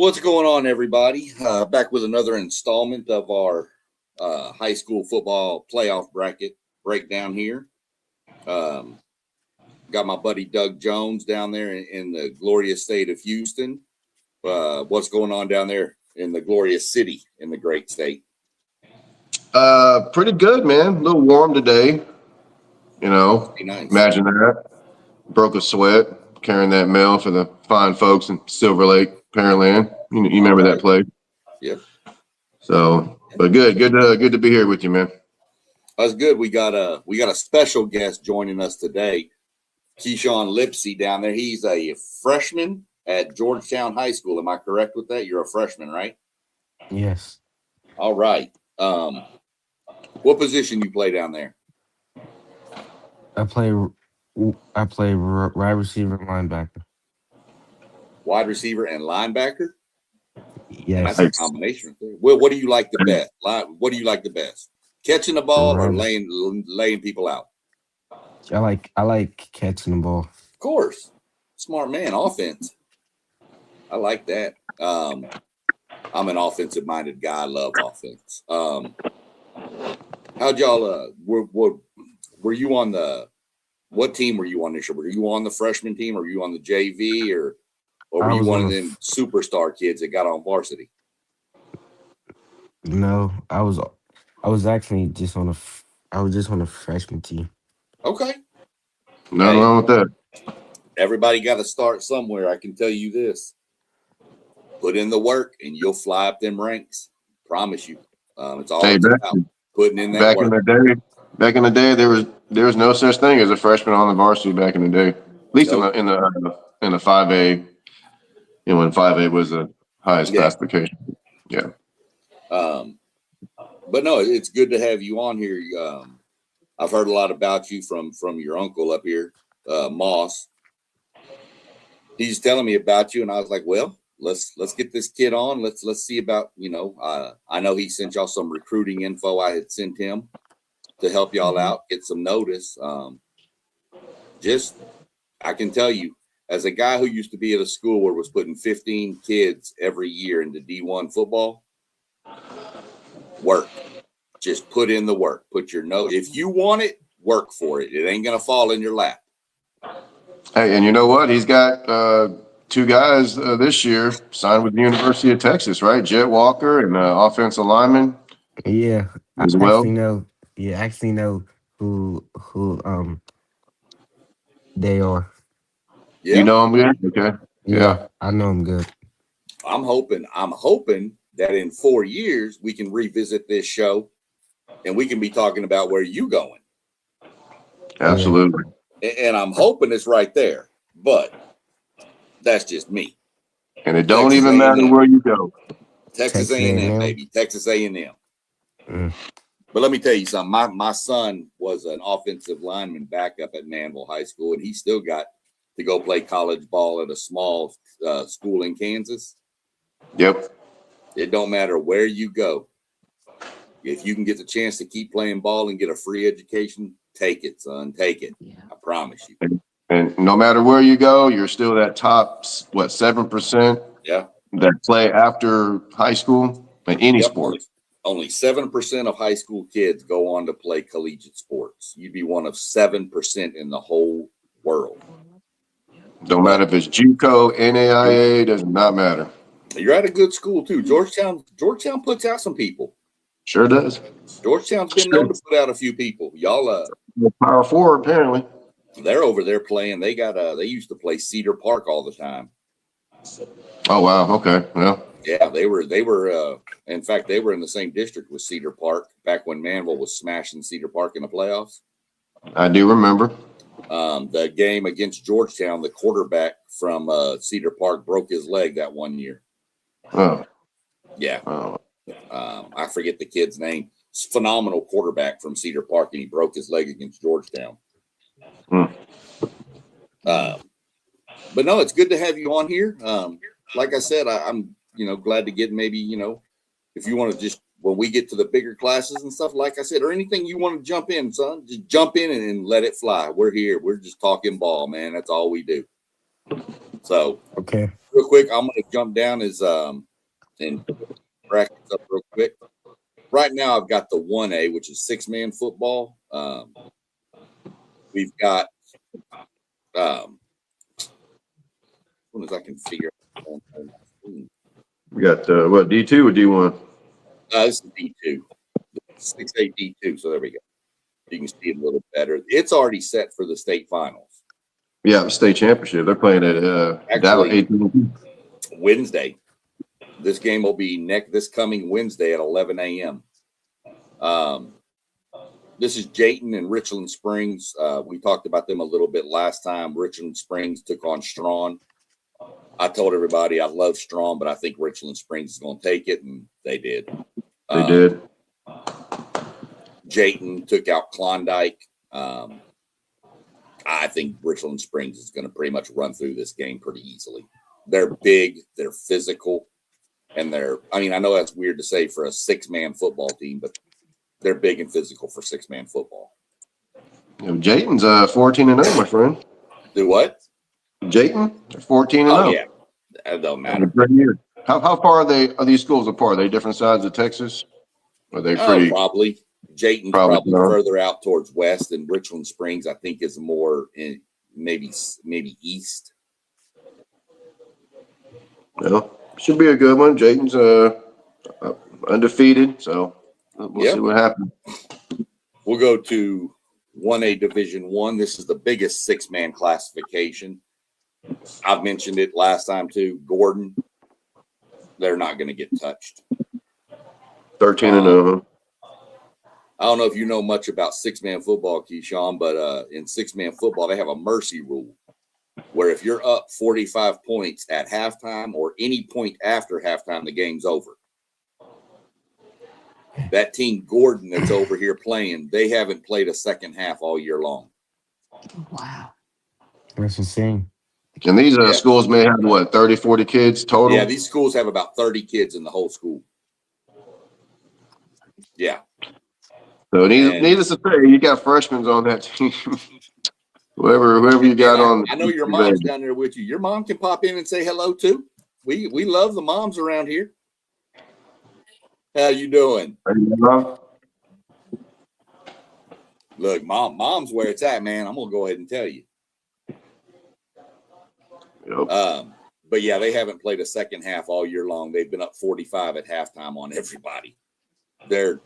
What's going on, everybody? Back with another installment of our high school football playoff bracket breakdown here. Got my buddy Doug Jones down there in the glorious state of Houston. What's going on down there in the glorious city in the great state? Pretty good, man. A little warm today. Nice. Imagine that. Broke a sweat carrying that mail for the fine folks in Silver Lake, Pearland. You remember that place? Yeah. So, but good to be here with you, man. That's good. We got a special guest joining us today, Keyshawn Lipsey down there. He's a freshman at Georgetown High School. Am I correct with that? You're a freshman, right? Yes. All right. What position you play down there? I play wide receiver and linebacker. Wide receiver and linebacker? Yes. That's a combination. What do you like the best? What do you like the best? Catching the ball or laying people out? I like catching the ball. Of course. Smart man, offense. I like that. I'm an offensive minded guy. I love offense. How'd y'all were you on what team were you on this year? Were you on the freshman team, or were you on the JV, or were you one of them superstar kids that got on varsity? No, I was actually just on a freshman team. Okay. Nothing wrong with that. Everybody got to start somewhere. I can tell you this. Put in the work and you'll fly up them ranks. Promise you. It's all about putting in that work. Back in the day, there was no such thing as a freshman on the varsity back in the day. At least in the 5A, when 5A was the highest classification. Yeah. But no, it's good to have you on here. I've heard a lot about you from your uncle up here, Moss. He's telling me about you, and I was like, well, let's get this kid on. Let's see about, I know he sent y'all some recruiting info. I had sent him to help y'all out, get some notice. I can tell you, as a guy who used to be at a school where was putting 15 kids every year into D1 football, work. Just put in the work. Put your note. If you want it, work for it. It ain't gonna fall in your lap. Hey, and you know what? He's got two guys this year signed with the University of Texas, right? Jet Walker and offensive lineman. Yeah, as well. I actually know who they are. Yeah. You know them good? Okay. Yeah. I know them good. I'm hoping that in 4 years we can revisit this show and we can be talking about where you going. Absolutely. And I'm hoping it's right there, but that's just me. And it don't even matter where you go. Texas A&M, baby. Texas A&M. But let me tell you something. My son was an offensive lineman backup at Manville High School, and he still got to go play college ball at a small school in Kansas. Yep. It don't matter where you go. If you can get the chance to keep playing ball and get a free education, take it, son. Take it. I promise you. And no matter where you go, you're still that top, 7%? Yeah. That play after high school in any sport. Only 7% of high school kids go on to play collegiate sports. You'd be one of 7% in the whole world. Don't matter if it's JUCO, NAIA, does not matter. You're at a good school too. Georgetown puts out some people. Sure does. Georgetown's been known to put out a few people. Y'all Power forward, apparently. They're over there playing. They used to play Cedar Park all the time. Oh wow, okay. Well. Yeah, they were in fact they were in the same district with Cedar Park back when Manville was smashing Cedar Park in the playoffs. I do remember. The game against Georgetown, the quarterback from Cedar Park broke his leg that one year. Oh. Yeah. Oh. I forget the kid's name. It's a phenomenal quarterback from Cedar Park, and he broke his leg against Georgetown. But no, it's good to have you on here. Like I said, I'm glad to get maybe, if you want to just, when we get to the bigger classes and stuff, like I said, or anything you want to jump in, son, just jump in and let it fly. We're here. We're just talking ball, man. That's all we do. So, okay. real quick, I'm going to jump down and brackets up real quick. Right now, I've got the 1A, which is 6-man football. We've got, as soon as I can figure out. We got what, D2 or D1? This is D2, 6A D2. So there we go. You can see it a little better. It's already set for the state finals. Yeah, the state championship. They're playing at Dallas Actually, 18. Wednesday. This game will be this coming Wednesday at 11 a.m. This is Jayton and Richland Springs. We talked about them a little bit last time. Richland Springs took on Strawn. I told everybody I love Strawn, but I think Richland Springs is going to take it, and they did. They did. Jayton took out Klondike. I think Richland Springs is going to pretty much run through this game pretty easily. They're big, they're physical, and I know that's weird to say for a 6-man football team, but they're big and physical for 6-man football. Jayton's 14-0, my friend. Do what? Jayton, they're 14-0. Oh, yeah. That don't matter. How far are these schools apart? Are they different sides of Texas? Are they pretty? Probably. Jayton's probably further out towards west, and Richland Springs, I think, is more in maybe east. Well, should be a good one. Jayton's undefeated, so we'll see what happens. We'll go to 1A Division 1. This is the biggest 6-man classification. I've mentioned it last time too. Gordon, they're not going to get touched. 13-0. I don't know if you know much about 6-man football, Keyshawn, but in 6-man football, they have a mercy rule where if you're up 45 points at halftime or any point after halftime, the game's over. That team, Gordon, that's over here playing, they haven't played a second half all year long. Wow. That's insane. And these schools may have, 30, 40 kids total? Yeah, these schools have about 30 kids in the whole school. Yeah. So needless to say, you got freshmen on that team. whoever you got on. I know your mom's down there with you. Your mom can pop in and say hello too. We love the moms around here. How you doing? Look, mom's where it's at, man. I'm gonna go ahead and tell you. Yep. But yeah, they haven't played a second half all year long. They've been up 45 at halftime on everybody. They're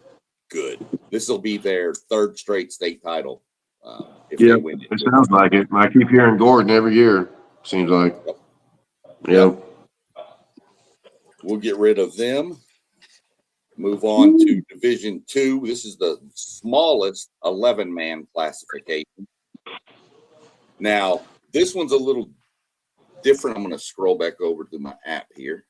good. This will be their third straight state title if they win it. It sounds like it. I keep hearing Gordon every year. Seems like. Yep. We'll get rid of them. Move on to Division 2. This is the smallest 11-man classification. Now, this one's a little different. I'm going to scroll back over to my app here.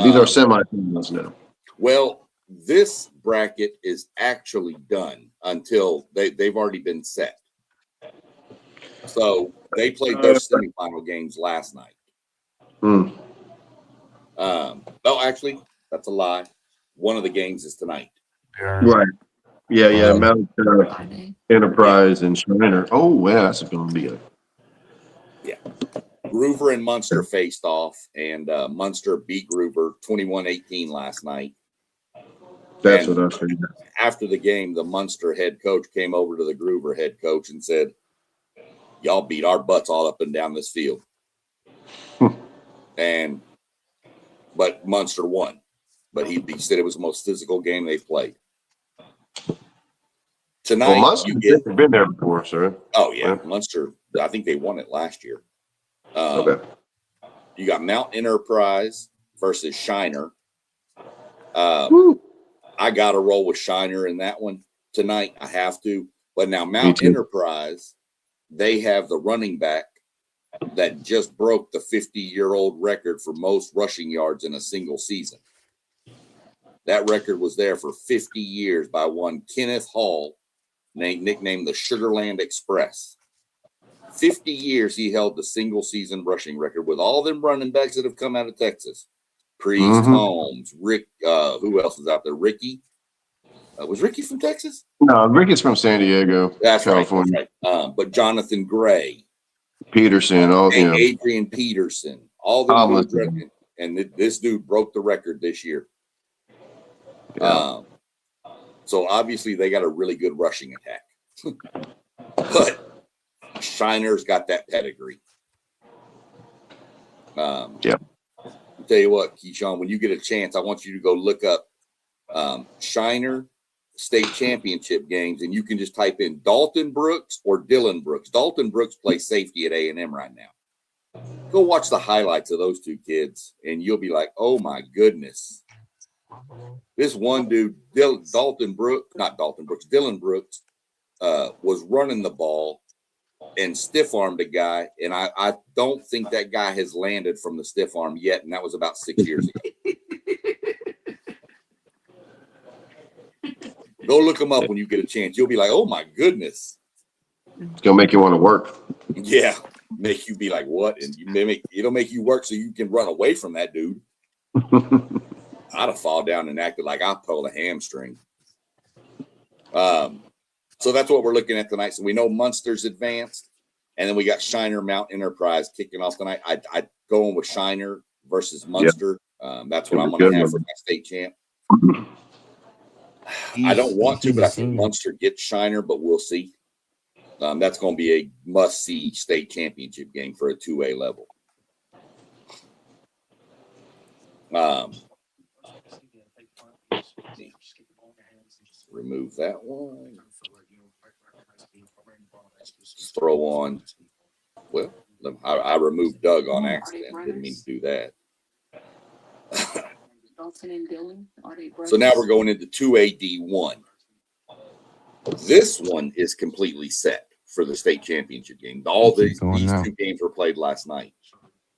These are semifinals now. Well, this bracket is actually done until they've already been set. So they played their semifinal games last night. Actually, that's a lie. One of the games is tonight. Right. Yeah. Mount Enterprise and Shriner. Oh, yeah, that's going to be good. Yeah. Groover and Munster faced off, and Munster beat Groover 21-18 last night. That's what I figured. After the game, the Munster head coach came over to the Groover head coach and said, "Y'all beat our butts all up and down this field." But Munster won. But he said it was the most physical game they've played. Tonight, well, Munster's been there before, sir. Oh, yeah. Munster, I think they won it last year. Okay. You got Mount Enterprise versus Shiner. I got to roll with Shiner in that one tonight. I have to. But now Mount Enterprise, they have the running back that just broke the 50-year-old record for most rushing yards in a single season. That record was there for 50 years by one Kenneth Hall, nicknamed the Sugarland Express. 50 years he held the single season rushing record with all them running backs that have come out of Texas. Priest, Holmes, Rick, who else was out there? Ricky. Was Ricky from Texas? No, Ricky's from San Diego. That's California. Right. But Jonathan Gray, Peterson. Oh, yeah. Adrian Peterson. All them dudes. And this dude broke the record this year. Yeah. So obviously they got a really good rushing attack. But Shiner's got that pedigree. Yeah. I'll tell you what, Keyshawn, when you get a chance, I want you to go look up Shiner state championship games, and you can just type in Dalton Brooks or Dylan Brooks. Dalton Brooks plays safety at A&M right now. Go watch the highlights of those two kids, and you'll be like, oh, my goodness. This one dude, Dylan Brooks, was running the ball and stiff-armed a guy, and I don't think that guy has landed from the stiff arm yet, and that was about 6 years ago. Go look him up when you get a chance. You'll be like, oh, my goodness. It's going to make you want to work. Yeah, make you be like, what? And it'll make you work so you can run away from that dude. I'd have fallen down and acted like I pulled a hamstring. So that's what we're looking at tonight. So we know Munster's advanced, and then we got Shiner Mount Enterprise kicking off tonight. I'd go in with Shiner versus Munster. Yep. That's what I'm going to have for my state champ. I don't want to, but I think Munster gets Shiner, but we'll see. That's going to be a must-see state championship game for a 2A level. Remove that one. Just throw on. Well, I removed Doug on accident. Didn't mean to do that. So now we're going into 2AD1. This one is completely set for the state championship game. All these two games were played last night.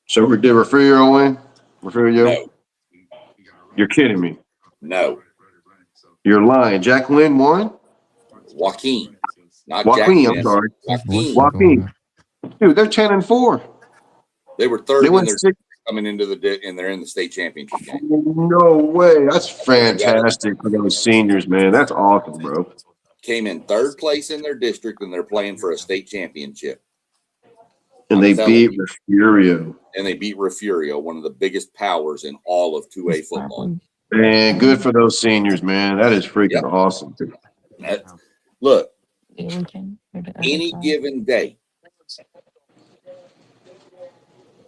So did Refugio win? No. You're kidding me. No. You're lying. Jacqueline won? Joaquin. Not Joaquin, Jacqueline. I'm sorry. Joaquin. Dude, they're 10-4. They were third in their coming into and they're in the state championship game. No way. That's fantastic for those seniors, man. That's awesome, bro. Came in third place in their district, and they're playing for a state championship. And they beat Refugio. And they beat Refugio, one of the biggest powers in all of 2A football. Man, good for those seniors, man. That is freaking awesome. Look, any given day,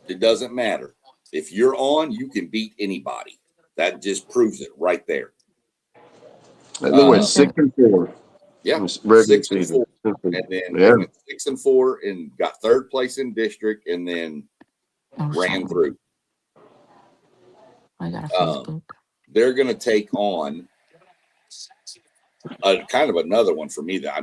it doesn't matter. If you're on, you can beat anybody. That just proves it right there. They went 6-4. Yeah, 6-4. And then went 6-4 and got third place in district, and then ran through. I got a Facebook. They're going to take on kind of another one for me. That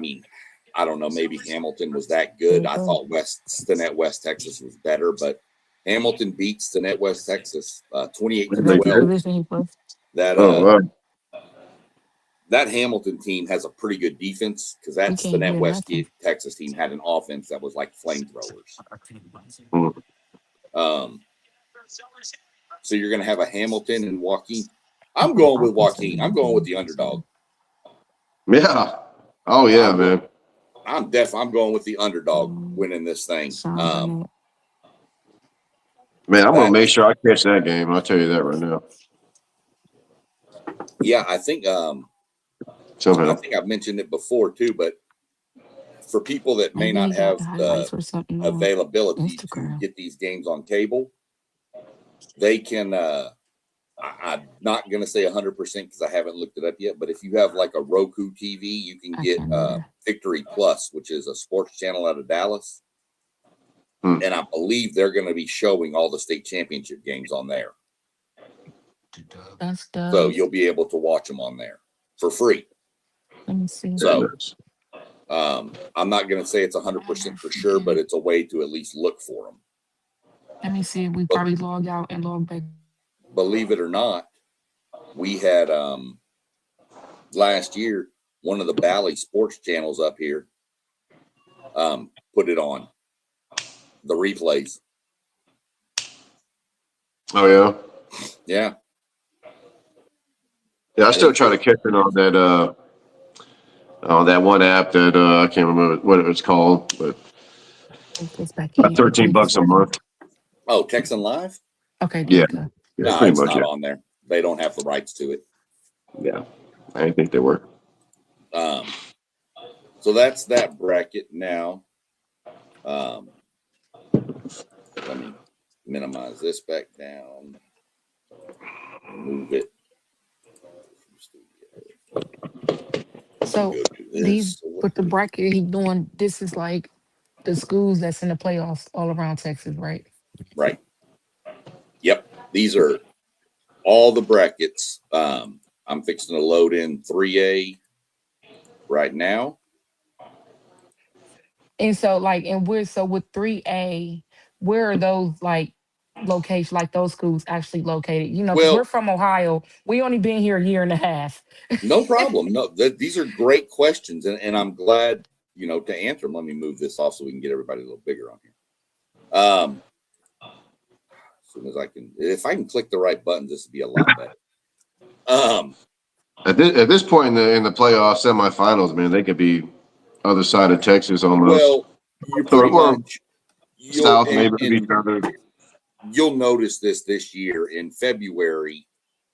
I don't know. Maybe Hamilton was that good. I thought Stinnett West Texas was better, but Hamilton beat Stinnett West Texas 28-12. That Hamilton team has a pretty good defense because that Stinnett West Texas team had an offense that was like flamethrowers. So you're going to have a Hamilton and Joaquin. I'm going with Joaquin. I'm going with the underdog. Yeah. Oh yeah, man. I'm going with the underdog winning this thing. Man, I'm going to make sure I catch that game. I'll tell you that right now. Yeah, I think I've mentioned it before too, but for people that may not have the availability to get these games on cable, they can I'm not going to say 100% because I haven't looked it up yet, but if you have like a Roku TV, you can get Victory Plus, which is a sports channel out of Dallas. And I believe they're going to be showing all the state championship games on there. So you'll be able to watch them on there for free. Let me see. So I'm not going to say it's 100% for sure, but it's a way to at least look for them. Let me see. We probably log out and log back. Believe it or not, we had last year one of the Valley sports channels up here put it on the replays. Oh yeah. Yeah. Yeah, I still try to catch it on that one app that I can't remember what it was called, but It's back About in. I 13 believe it's bucks a working. month. Oh, Texan Live? Okay, there Yeah, you go. yeah, it's No, pretty it's much not it. on there. They don't have the rights to it. Yeah, I didn't think they were. Um, so that's that bracket now. Um, let me minimize this back down. Move it. Let me So go do these this. So what with the bracket he doing, this is like the schools that's in the playoffs all around Texas, right? right. Yep. These are all the brackets. I'm fixing to load in 3A right now. And so like and we're so with 3A, where are those like locations like those schools actually located? You know, because we're Well, from Ohio. We only been here a year and a half. no problem. No, these are great questions, and I'm glad to answer them. Let me move this off so we can get everybody a little bigger on here. As soon as I can, if I can click the right buttons, this would be a lot better. Um, At this point in the playoff semifinals, man, they could be other side of Texas almost, well, you or, pretty or much you'll south maybe of each and other. you'll notice this year in February.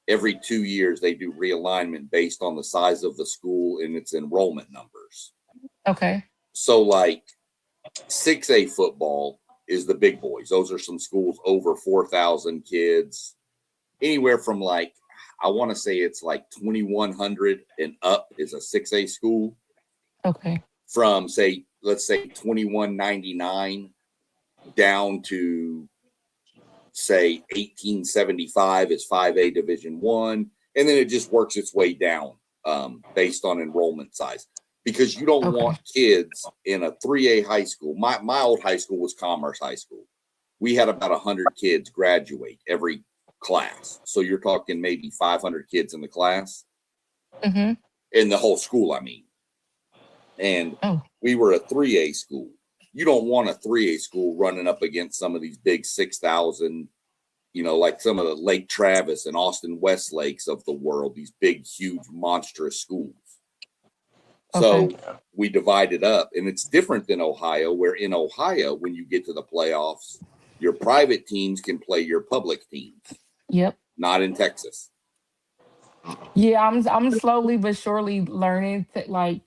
Every 2 years, they do realignment based on the size of the school and its enrollment numbers. Okay. So, like 6A football is the big boys. Those are some schools over 4,000 kids, anywhere from like, I want to say it's like 2,100 and up is a 6A school. Okay. From say, let's say 2,199 down to say 1875 is 5A Division One, and then it just works its way down based on enrollment size. Because you don't Okay. want kids in a 3A high school. My old high school was Commerce High School. We had about 100 kids graduate every class. So you're talking maybe 500 kids in the class, Mm-hmm. in the whole school, I mean. And Oh, we were a 3A school. You don't want a 3A school running up against some of these big 6,000, like some of the Lake Travis and Austin Westlakes of the world, these big, huge, monstrous schools. okay. So we divided up, and it's different than Ohio, where in Ohio, when you get to the playoffs, your private teams can play your public teams, Yep. not in Texas. Yeah, I'm slowly but surely learning. Like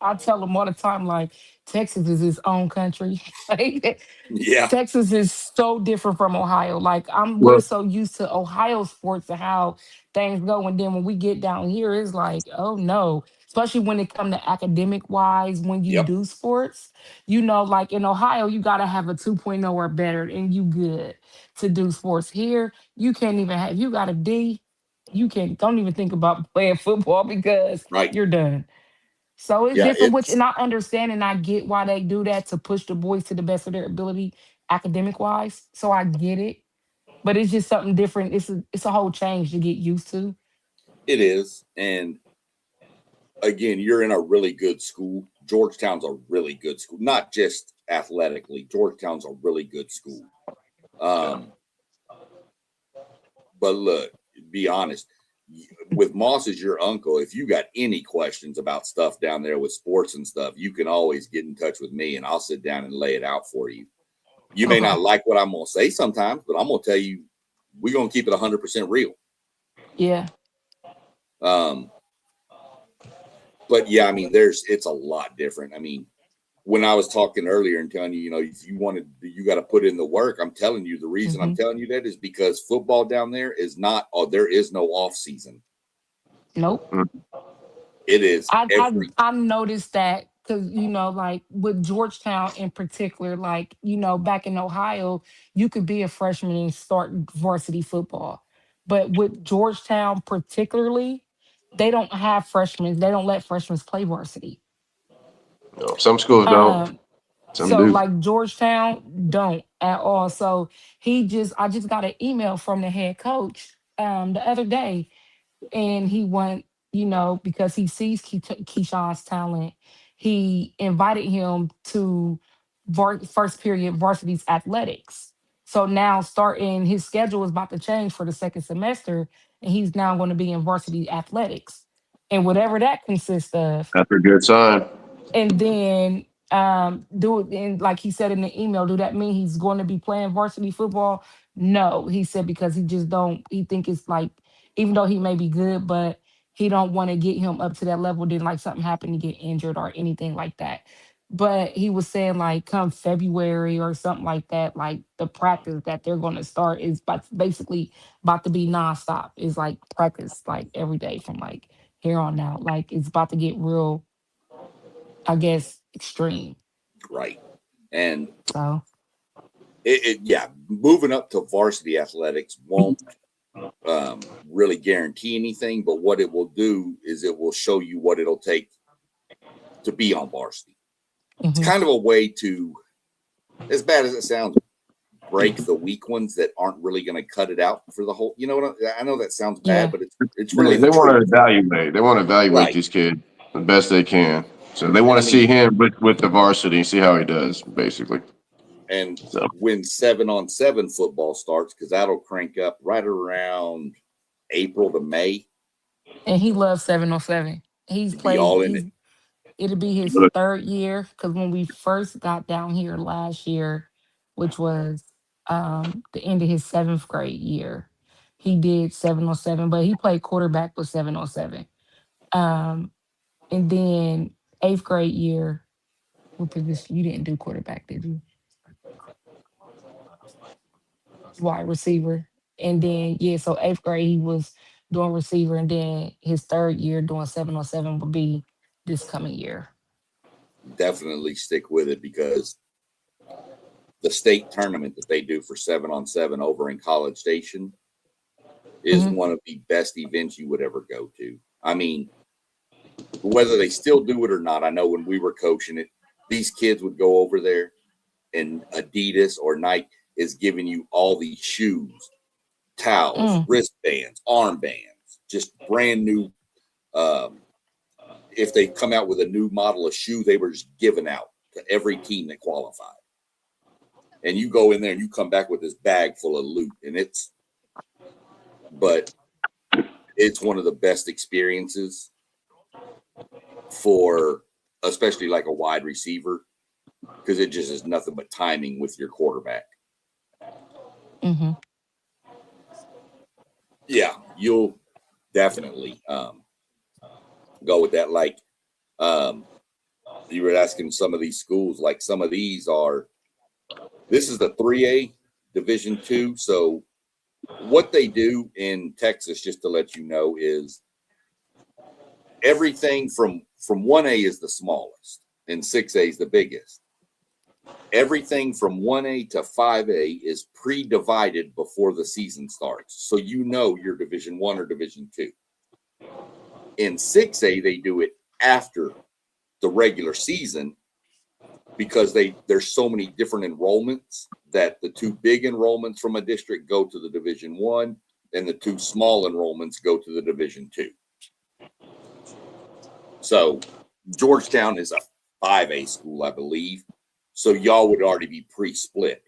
I tell them all the time, like Texas is its own country. Like Yeah. Texas is so different from Ohio. Like we're Well, so used to Ohio sports and how things go, and then when we get down here, it's like, oh no. Especially when it come to academic wise, when you Yep. do sports, like in Ohio, you gotta have a 2.0 or better, and you good to do sports. Here, you can't even have. You got a D, you can don't even think about playing football because Right. you're done. So it's Yeah. different, which It's and I understand and I get why they do that to push the boys to the best of their ability academic wise. So I get it. But it's just something different. It's a whole change to get used to. it is, and again, you're in a really good school. Georgetown's a really good school, not just athletically. Georgetown's a really good school. yeah. Um, but look, be honest. With Moss as your uncle, if you got any questions about stuff down there with sports and stuff, you can always get in touch with me, and I'll sit down and lay it out for you. You may Okay. not like what I'm going to say sometimes, but I'm going to tell you, we're going to keep it 100% real. Yeah. Um, but yeah, I mean, it's a lot different. I mean, when I was talking earlier and telling you, if you wanted, you got to put in the work. I'm telling you, the reason I'm Hmm. telling you that is because football down there is not, there is no off season. Nope. Mm. It is I I every, I noticed that because like with Georgetown in particular, like back in Ohio, you could be a freshman and start varsity football, but with Georgetown particularly, they don't have freshmen. They don't let freshmen play varsity. No, some schools don't. Um, Some so do. like Georgetown don't at all. So I just got an email from the head coach the other day, and he went, because he sees Keyshawn's talent, he invited him to first period varsity's athletics. So now starting his schedule is about to change for the second semester, and he's now going to be in varsity athletics, and whatever that consists of. That's a good sign. And then Do and like he said in the email, do that mean he's going to be playing varsity football? No, he said because he just don't. He think it's like even though he may be good, but he don't want to get him up to that level. Then like something happened to get injured or anything like that. But he was saying like come February or something like that, like the practice that they're going to start is basically about to be nonstop. Is like practice like every day from like here on out. Like it's about to get real, I guess, extreme. Right. And So. yeah, moving up to varsity athletics won't really guarantee anything, but what it will do is it will show you what it'll take to be on varsity. It's Mhm. kind of a way to, as bad as it sounds, break the weak ones that aren't really going to cut it out for the whole. You know what? I know that sounds bad, Yeah. but it's really the They want to truth. evaluate. They want to evaluate Right. these kids the best they can. So they And want I to see mean, him with the varsity, see how he does, basically. and So when 7-on-7 football starts, because that'll crank up right around April to May, And he loves 707. He's be played, all in it. he's it'll be his but third year because when we first got down here last year, which was the end of his seventh grade year, he did 707, but he played quarterback with 707. Um, and then eighth grade year, what position? You didn't do quarterback, did you? Wide receiver. And then yeah, so eighth grade he was doing receiver, and then his third year doing 707 would be this coming year. Definitely stick with it because the state tournament that they do for 7-on-7 over in College Station is Hmm. one of the best events you would ever go to. I mean, whether they still do it or not, I know when we were coaching it, these kids would go over there and Adidas or Nike is giving you all these shoes, towels, Mm. wristbands, armbands, just brand new. Um, if they come out with a new model of shoe, they were just giving out to every team that qualified. And you go in there and you come back with this bag full of loot, and but it's one of the best experiences for especially like a wide receiver because it just is nothing but timing with your quarterback. Hmm. Yeah, you'll definitely go with that. Like um, you were asking some of these schools, like some of these are. This is the 3A Division two. So what they do in Texas, just to let you know, is everything from 1A is the smallest and 6A is the biggest. Everything from 1A to 5A is pre-divided before the season starts. So you know you're Division 1 or Division 2. In 6A they do it after the regular season because there's so many different enrollments that the two big enrollments from a district go to the Division 1 and the two small enrollments go to the Division 2. So Georgetown is a 5A school, I believe. So y'all would already be pre-split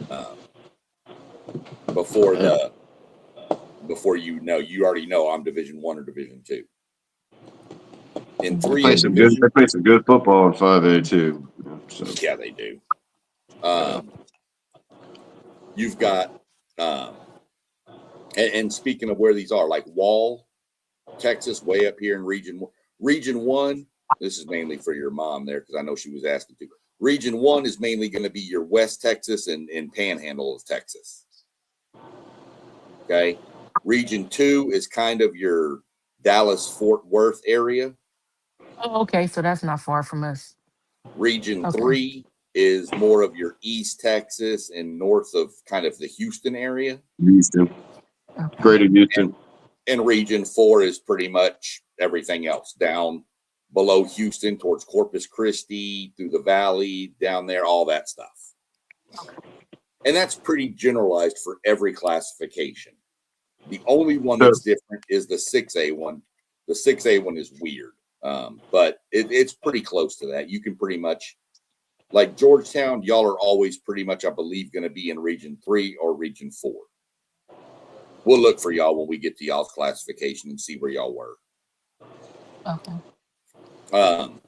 um, before yeah. the before you already know I'm Division 1 or Division 2. In They 3 play A some good. division, They play some good football in 5A too. So yeah, they do. yeah. You've got and speaking of where these are, like Wall, Texas, way up here in Region 1. This is mainly for your mom there because I know she was asking to. Region 1 is mainly going to be your West Texas and Panhandle of Texas. Okay. Region 2 is kind of your Dallas Fort Worth area. Oh, okay, so that's not far from us. Region Okay. 3 is more of your East Texas and north of kind of the Houston area. Houston, Okay. Greater Houston. And Region 4 is pretty much everything else down below Houston towards Corpus Christi, through the valley, down there, all that stuff. And that's pretty generalized for every classification. The only one So that's different is the 6A one. The 6A one is weird, but it's pretty close to that. You can pretty much, like Georgetown, y'all are always pretty much, I believe, going to be in Region 3 or Region 4. We'll look for y'all when we get to y'all's classification and see where y'all were. Okay. Um,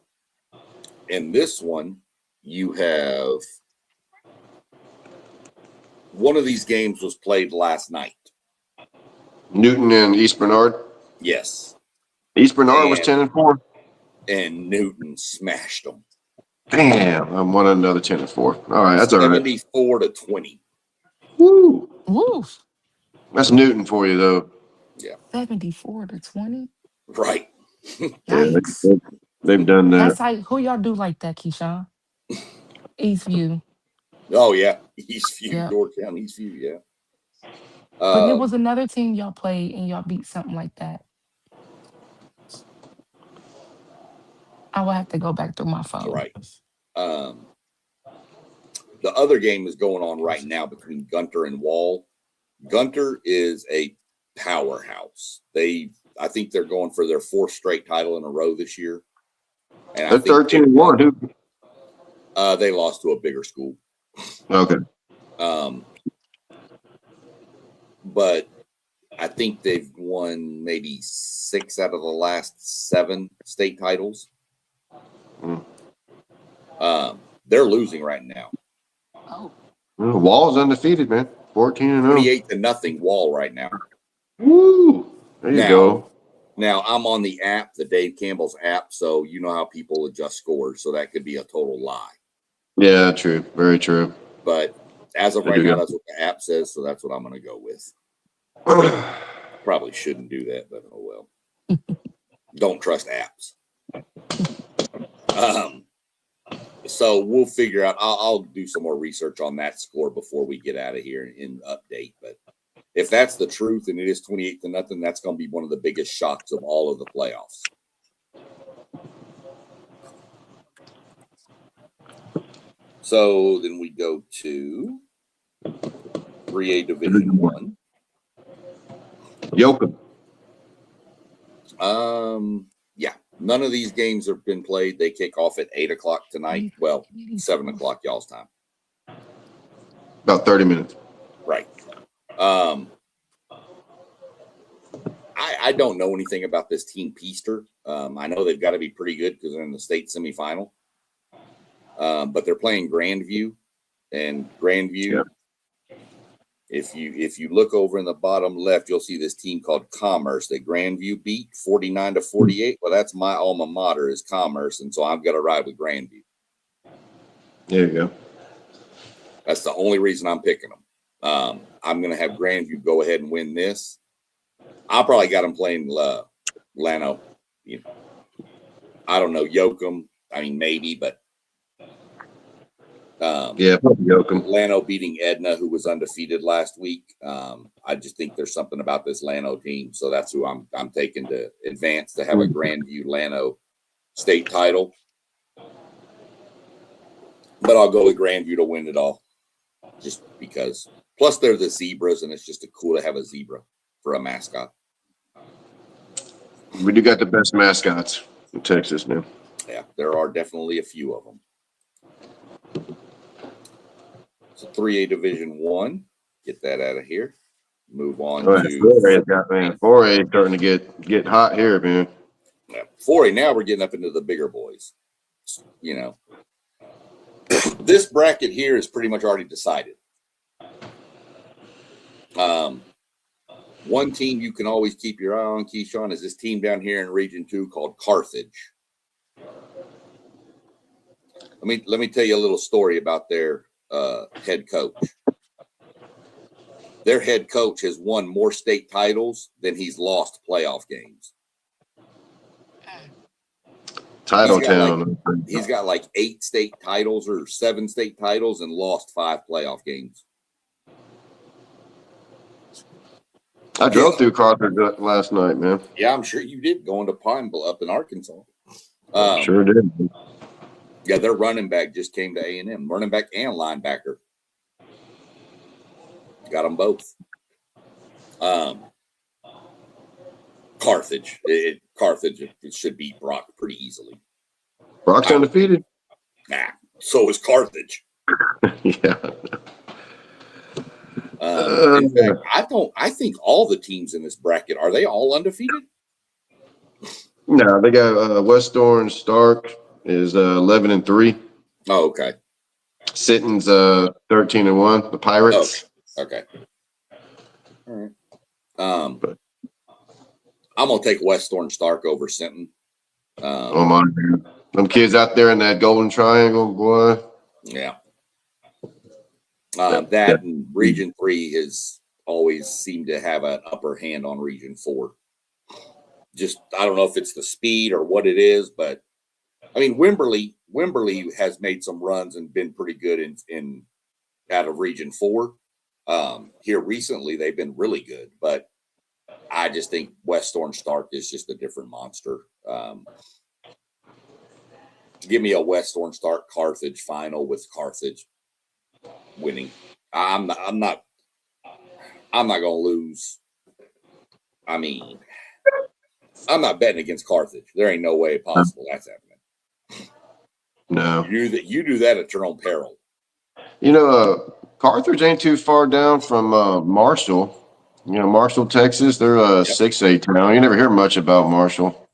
in this one, you have one of these games was played last night. Newton and East Bernard. Yes. East Bernard was 10-4. And Newton smashed them. Damn, I'm one another 10-4. All right, that's all right. 74-20. Woo. Woof. That's Newton for you, though. Yeah. 74-20. Right. Yikes. Yeah, they've done that. That's like who y'all do like that, Keyshawn? Eastview. Oh, yeah. Eastview, Yeah. Yorktown, Eastview, yeah. But it was another team y'all played and y'all beat something like that. I will have to go back through my phone. Right. The other game is going on right now between Gunter and Wall. Gunter is a powerhouse. I think they're going for their 4th straight title in a row this year. And they're 13-1. They lost to a bigger school. Okay. But I think they've won maybe 6 out of the last 7 state titles. They're losing right now. Oh. Wall's undefeated, man. 14-0. 28-0 Wall right now. Woo! There you go. Now I'm on the app, the Dave Campbell's app, so you know how people adjust scores, so that could be a total lie. Yeah, true. Very true. But as of right now, that's what the app says, so that's what I'm going to go with. Probably shouldn't do that, but oh well. Don't trust apps. So we'll figure out. I'll do some more research on that score before we get out of here and update. But if that's the truth and it is 28-0, that's going to be one of the biggest shocks of all of the playoffs. So then we go to 3A Division 1. Yoakum. Yeah, none of these games have been played. They kick off at 8:00 tonight. Well, 7:00 y'all's time. About 30 minutes. Right. I don't know anything about this team Peaster. I know they've got to be pretty good because they're in the state semifinal. But they're playing Grandview, and Grandview. Yep. If you look over in the bottom left, you'll see this team called Commerce that Grandview beat 49-48. Well, that's my alma mater is Commerce, and so I've got to ride with Grandview. There you go. That's the only reason I'm picking them. I'm going to have Grandview go ahead and win this. I probably got them playing Lano. I don't know, Yoakum. I mean, maybe, but yeah, probably Yoakum. Lano beating Edna, who was undefeated last week. I just think there's something about this Lano team, so that's who I'm taking to advance to have a Grandview Lano state title. But I'll go with Grandview to win it all, just because. Plus, they're the Zebras, and it's just cool to have a zebra for a mascot. We do got the best mascots in Texas, man. Yeah, there are definitely a few of them. So 3A Division 1, get that out of here. Move on to 4A starting to get hot here, man. Yeah, 4A. Now we're getting up into the bigger boys. This bracket here is pretty much already decided. One team you can always keep your eye on, Keyshawn, is this team down here in Region 2 called Carthage. Let me tell you a little story about their head coach. Their head coach has won more state titles than he's lost playoff games. He's got like 8 state titles or 7 state titles and lost 5 playoff games. I drove through Carthage last night, man. Yeah, I'm sure you did, going to Pine Bluff up in Arkansas. Sure did. Yeah, their running back just came to A&M. Running back and linebacker. Got them both. Carthage. Carthage should beat Brock pretty easily. Brock's undefeated? Nah, so is Carthage. Yeah. In fact, I think all the teams in this bracket, are they all undefeated? No, they got West Orange, Stark, is 11-3. Oh, okay. Sitton's 13-1. The Pirates. Okay. All right. I'm gonna take West Orange Stark over Sinton. Oh my God. Them kids out there in that golden triangle, boy. Yeah. That and Region 3 has always seemed to have an upper hand on Region 4. Just I don't know if it's the speed or what it is, but I mean Wimberley has made some runs and been pretty good in out of Region 4. Here recently they've been really good, but I just think West Orange Stark is just a different monster. Give me a West Orange Stark Carthage final with Carthage winning. I'm not gonna lose. I mean, I'm not betting against Carthage. There ain't no way possible that's happening. No. You do that at your own peril. Carthage ain't too far down from Marshall. Marshall, Texas. They're a 6A town. You never hear much about Marshall.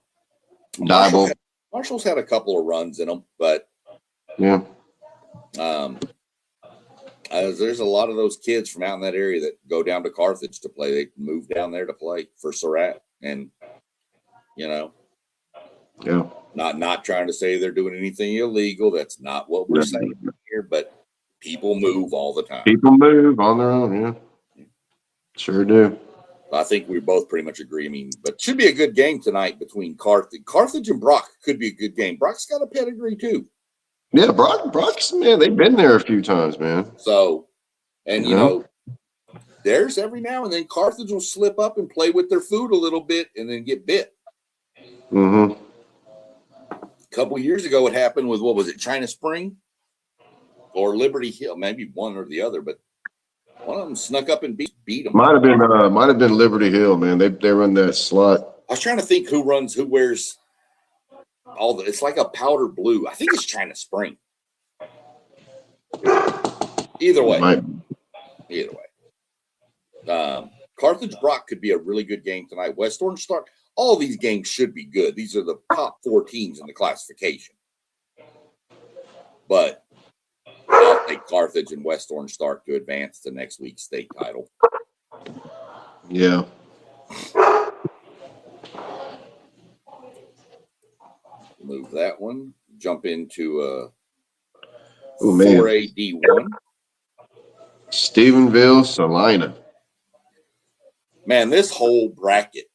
Marshall's had a couple of runs in them, but yeah. There's a lot of those kids from out in that area that go down to Carthage to play. They move down there to play for Surratt, and Yeah. Not trying to say they're doing anything illegal. That's not what we're saying here, but people move all the time. People move on their own, yeah. Sure do. I think we both pretty much agree. I mean, but should be a good game tonight between Carthage. Carthage and Brock could be a good game. Brock's got a pedigree too. Yeah, Brock's, man, they've been there a few times, man. So, and there's every now and then Carthage will slip up and play with their food a little bit and then get bit. Mm-hmm. A couple years ago, it happened with, what was it, China Spring or Liberty Hill? Maybe one or the other, but one of them snuck up and beat them. Might have been Liberty Hill, man. They run that slot. I was trying to think who wears it's like a powder blue. I think it's China Spring. Either way. Carthage Brock could be a really good game tonight. West Orange Stark. All these games should be good. These are the top 4 teams in the classification. But I'll take Carthage and West Orange Stark to advance to next week's state title. Yeah. Move that one. Jump into 4A D1. Stephenville, Salina. Man, this whole bracket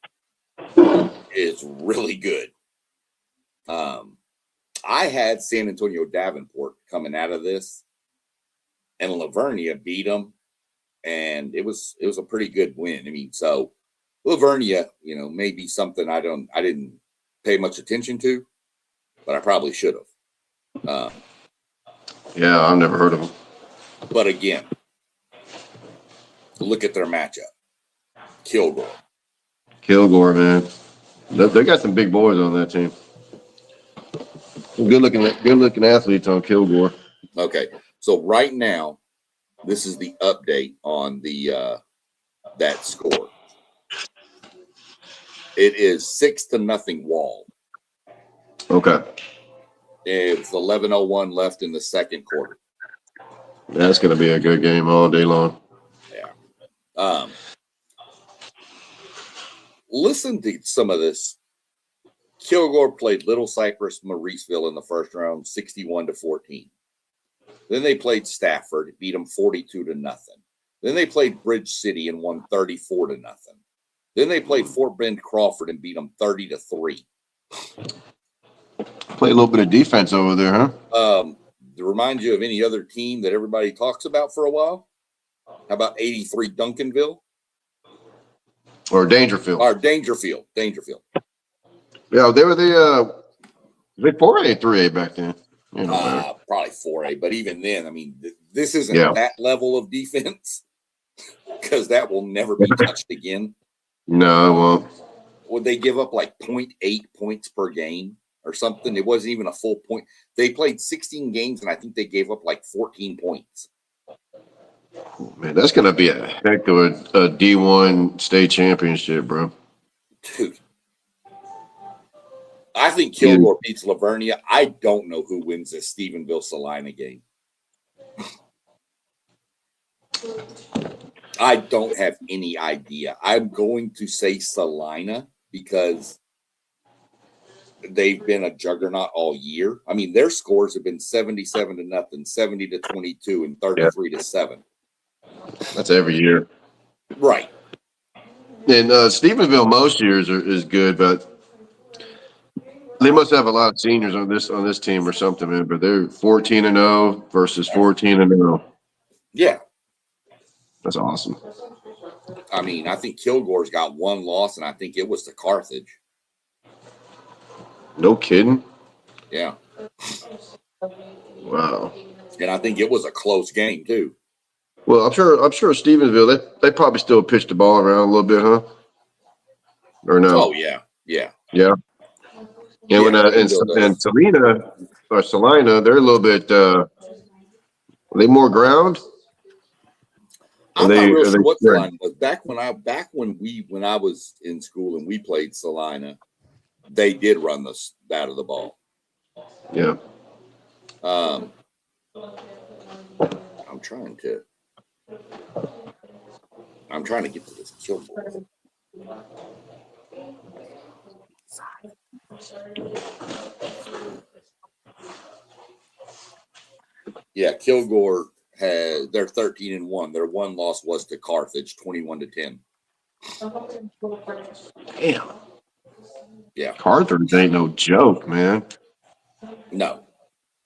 is really good. I had San Antonio Davenport coming out of this, and Lavernia beat them, and it was a pretty good win. I mean, so Lavernia, maybe something I didn't pay much attention to, but I probably should have. Yeah, I've never heard of them. But again, look at their matchup. Kilgore, man. They got some big boys on that team. Good looking athletes on Kilgore. Okay, so right now, this is the update on the that score. It is 6-0 Wall. Okay. It's 11:01 left in the second quarter. That's going to be a good game all day long. Yeah. Listen to some of this. Kilgore played Little Cypress, Mauriceville in the first round, 61-14. Then they played Stafford, beat them 42-0. Then they played Bridge City and won 34-0. Then they played Fort Bend Crawford and beat them 30-3. Play a little bit of defense over there, huh? To remind you of any other team that everybody talks about for a while, how about 83 Duncanville? Or Dangerfield. Or Dangerfield. Yeah, they were the 4A, 3A back then. Probably 4A, but even then, I mean, this isn't that level of defense because that will never be touched again. No, it won't. Would they give up like 0.8 points per game or something? It wasn't even a full point. They played 16 games, and I think they gave up like 14 points. Man, that's going to be a heck of a D1 state championship, bro. Dude. I think Kilgore beats Lavernia. I don't know who wins this Stephenville Salina game. I don't have any idea. I'm going to say Salina because they've been a juggernaut all year. I mean, their scores have been 77-0, 70-22, and 33-7. That's every year. Right. And Stephenville most years is good, but they must have a lot of seniors on this team or something, man. But they're 14-0 versus 14-0. Yeah. That's awesome. I mean, I think Kilgore's got one loss, and I think it was to Carthage. No kidding. Yeah. Wow. And I think it was a close game too. Well, I'm sure Stephenville they probably still pitch the ball around a little bit, huh? Or no? Oh yeah. Yeah. Yeah. And when and Salina or Salina, they're a little bit. Are they more ground? I'm not real sure what Salina was. Back when I was in school and we played Salina, they did run the bat of the ball. Yeah. I'm trying to get to this Kilgore. Yeah, Kilgore they're 13-1. Their one loss was to Carthage, 21-10. Damn. Yeah. Carthage ain't no joke, man. No.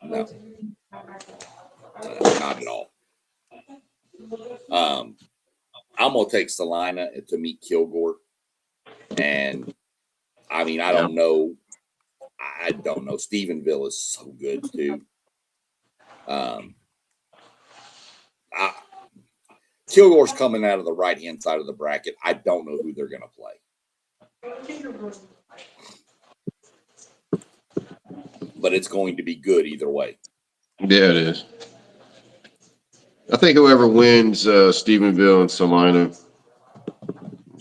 Not at all. I'm gonna take Salina to meet Kilgore, and I mean I don't know. Stephenville is so good too. Kilgore's coming out of the right-hand side of the bracket. I don't know who they're going to play. But it's going to be good either way. Yeah, it is. I think whoever wins Stephenville and Salina is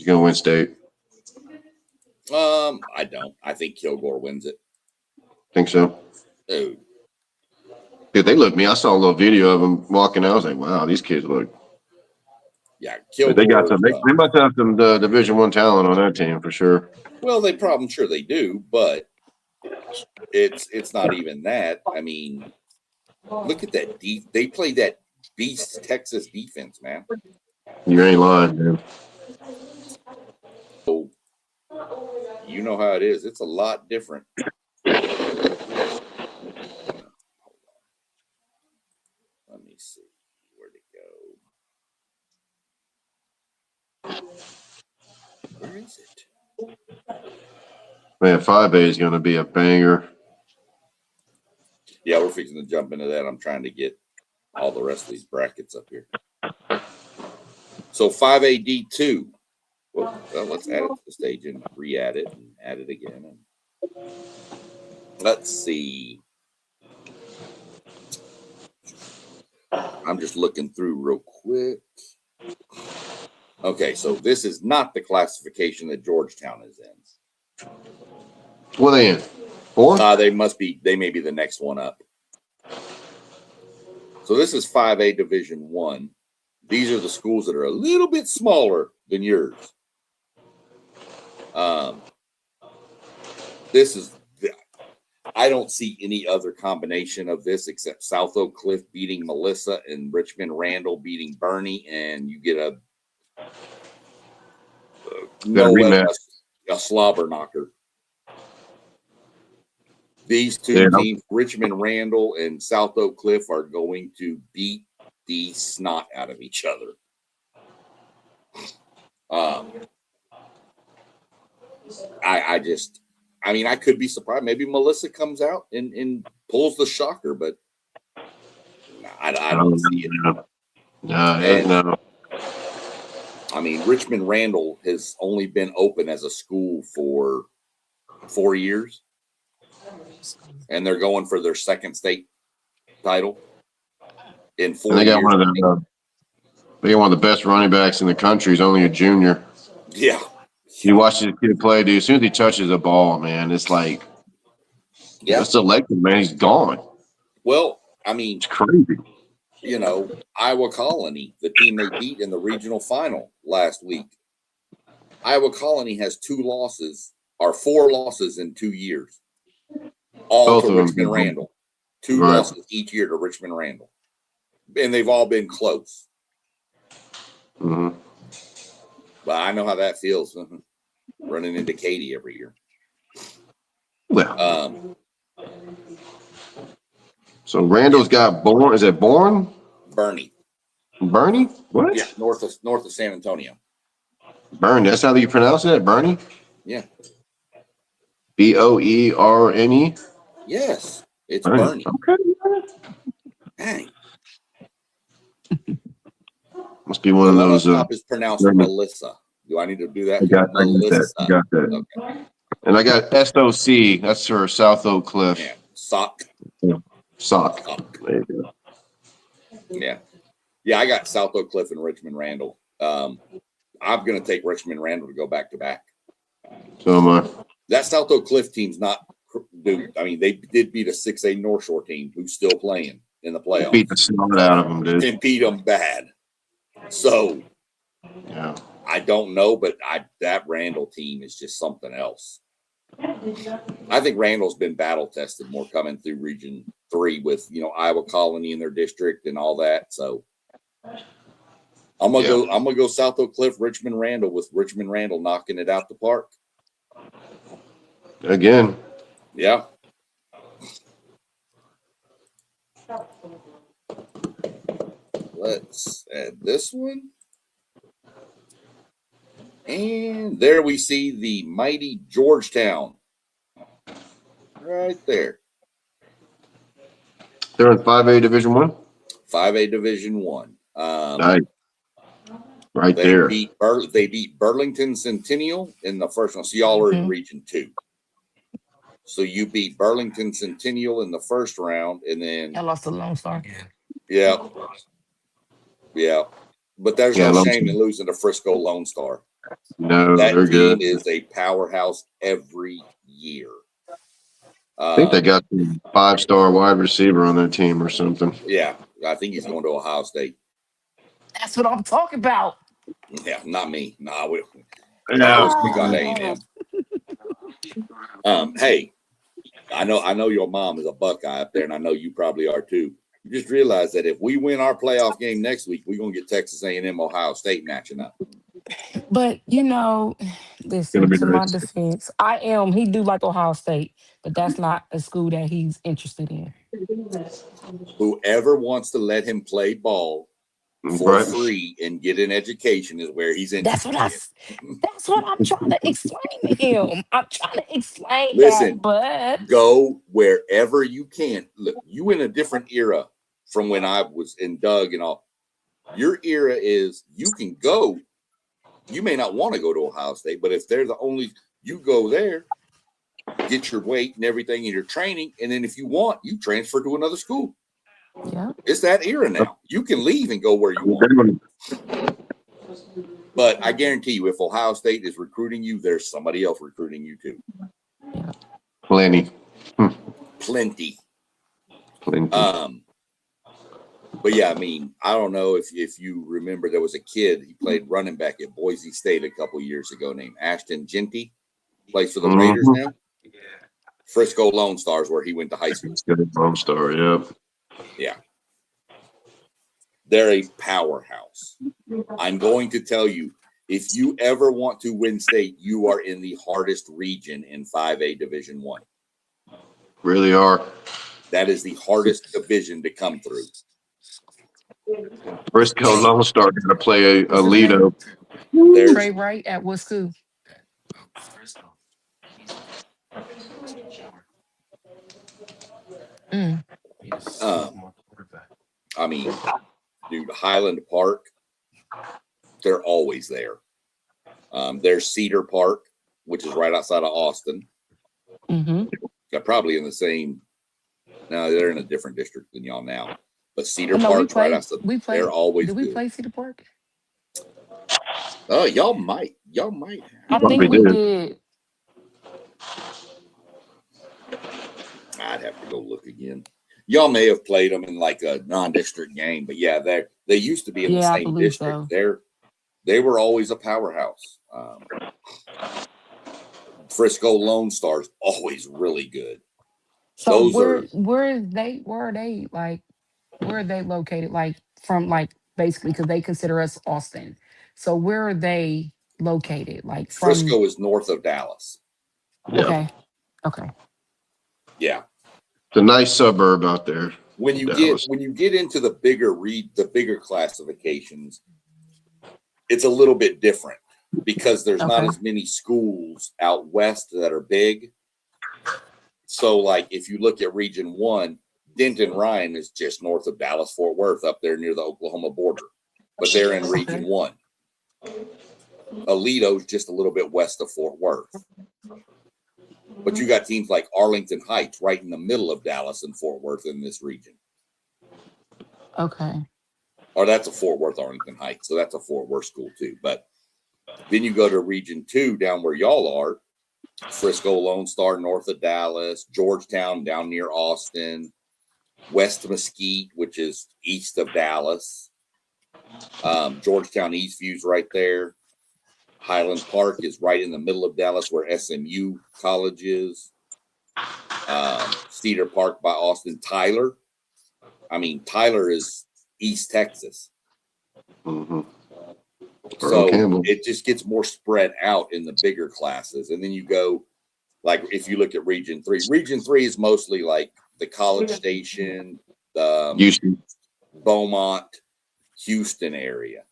going to win state. I don't. I think Kilgore wins it. Think so? Dude, they looked me. I saw a little video of them walking out. I was like, wow, these kids look. Yeah, Kilgore. They got some. They must have some Division I talent on that team for sure. Well, I'm sure they do, but it's not even that. I mean, look at that. They play that beast Texas defense, man. You ain't lying, man. So, you know how it is. It's a lot different. Let me see. Where'd it go? Where is it? Man, 5A is going to be a banger. Yeah, we're fixing to jump into that. I'm trying to get all the rest of these brackets up here. So 5A D2. Well, let's add it to the stage and re-add it and add it again. And let's see. I'm just looking through real quick. Okay, so this is not the classification that Georgetown is in. What are they in? 4? They may be the next one up. So this is 5A Division I. These are the schools that are a little bit smaller than yours. I don't see any other combination of this except South Oak Cliff beating Melissa and Richmond Randall beating Bernie, and you get a slobber knocker. These two teams, Richmond Randall and South Oak Cliff, are going to beat the snot out of each other. I could be surprised. Maybe Melissa comes out and pulls the shocker, but I don't see it. No. I mean, Richmond Randall has only been open as a school for 4 years, and they're going for their second state title in 4 years. They got one of the best running backs in the country. He's only a junior. Yeah. You watch this kid play, dude. As soon as he touches the ball, man, it's like Yeah. Just elected, man. He's gone. Well, I mean, It's crazy. you know, Iowa Colony, the team they beat in the regional final last week. Iowa Colony has 4 losses in 2 years. All Both to of them. Richmond Randall. 2 Right. losses each year to Richmond Randall. And they've all been close. Mm-hmm. But I know how that feels running into Katie every year. Well, so Randall's got Bourne. Is it Bourne? Bernie. Bernie? What? Yeah, north of San Antonio. Bernie. That's how you pronounce it? Bernie? Yeah. Boerne? Yes, it's Bernie. Bernie. Okay. Dang. Must be one The of one up those. top is pronounced Melissa. Do I need to do that? I got Melissa. that. Okay. And I got SOC. That's for South Oak Cliff. Yeah. Sock. Sock. There you go. Yeah. Yeah, I got South Oak Cliff and Richmond Randall. I'm going to take Richmond Randall to go back to back. So am I. That South Oak Cliff team's not, dude. I mean, they did beat a 6A North Shore team who's still playing in the playoffs. Beat the snot out of them, dude. And beat them bad. So, yeah. I don't know, but that Randall team is just something else. I think Randall's been battle tested more coming through Region 3 with, Iowa Colony in their district and all that. So I'm gonna go South Oak Cliff, Richmond Randall, with Richmond Randall knocking it out the park. Again. Yeah. Let's add this one. And there we see the mighty Georgetown. Right there. They're in 5A Division 1? 5A Division 1. Nice. Right they there. They beat Burlington Centennial in the first one. So y'all are in Region 2. So you beat Burlington Centennial in the first round, and then I lost to Lone Star. Yeah. But there's no shame in losing to Frisco Lone Star. No, that they're team good. Is a powerhouse every year. I think they got the 5-star wide receiver on their team or something. Yeah, I think he's going to Ohio State. That's what I'm talking about. Yeah, not me. Nah, we Yeah. speak on A&M. Hey, I know your mom is a Buckeye up there, and I know you probably are too. You just realize that if we win our playoff game next week, we're gonna get Texas A&M, Ohio State matching up. But listen, to my defense, he do like Ohio State, but that's not a school that he's interested in. Whoever wants to let him play ball for free and get an education is where he's interested. That's what I'm trying to explain to him. I'm trying to explain Listen, that, but go wherever you can. Look, you in a different era from when I was in Doug and all. Your era is you can go. You may not want to go to Ohio State, but if they're the only, you go there, get your weight and everything in your training, and then if you want, you transfer to another school. Yeah, it's that era now. You can leave and go where you want. But I guarantee you, if Ohio State is recruiting you, there's somebody else recruiting you too. Yeah. Plenty. But yeah, I mean, I don't know if you remember, there was a kid, he played running back at Boise State a couple years ago named Ashton Genty, plays for the Raiders now. Frisco Lone Stars, where he went to high school. Lone Star, yeah. They're a powerhouse. I'm going to tell you, if you ever want to win state, you are in the hardest region in 5A Division 1. Really are. That is the hardest division to come through. Frisco Lone Star going to play a Lido. Trey Wright at what school? I mean, dude, Highland Park, they're always there. There's Cedar Park, which is right outside of Austin. They're probably in the same. No, they're in a different district than y'all now. But Cedar Park's right outside. They're always. Did we play Cedar Park? Oh, y'all might. I think we did. I'd have to go look again. Y'all may have played them in like a non-district game, but yeah, they used to be in the Yeah, I same believe district. so. They were always a powerhouse. Frisco Lone Stars always really good. So Those are where are they located? Like from like basically because they consider us Austin. So where are they located? Like from Frisco is north of Dallas. Yeah. okay. Okay. Yeah. It's a nice suburb out there. When you Dallas. get into the bigger classifications, it's a little bit different because there's not Okay. as many schools out west that are big. So like if you look at Region 1, Denton Ryan is just north of Dallas Fort Worth up there near the Oklahoma border. But they're in Region 1. Alito's just a little bit west of Fort Worth. But you got teams like Arlington Heights right in the middle of Dallas and Fort Worth in this region. Okay. Or that's a Fort Worth, Arlington Heights. So that's a Fort Worth school too. But then you go to Region 2 down where y'all are. Frisco Lone Star north of Dallas, Georgetown down near Austin, West Mesquite, which is east of Dallas. Georgetown Eastview's right there. Highland Park is right in the middle of Dallas where SMU College is. Cedar Park by Austin. Tyler is East Texas. Mm-hmm. So Campbell. it just gets more spread out in the bigger classes. And then you go, like, if you look at Region 3, Region 3 is mostly like the College Station, Houston. Beaumont, Houston area.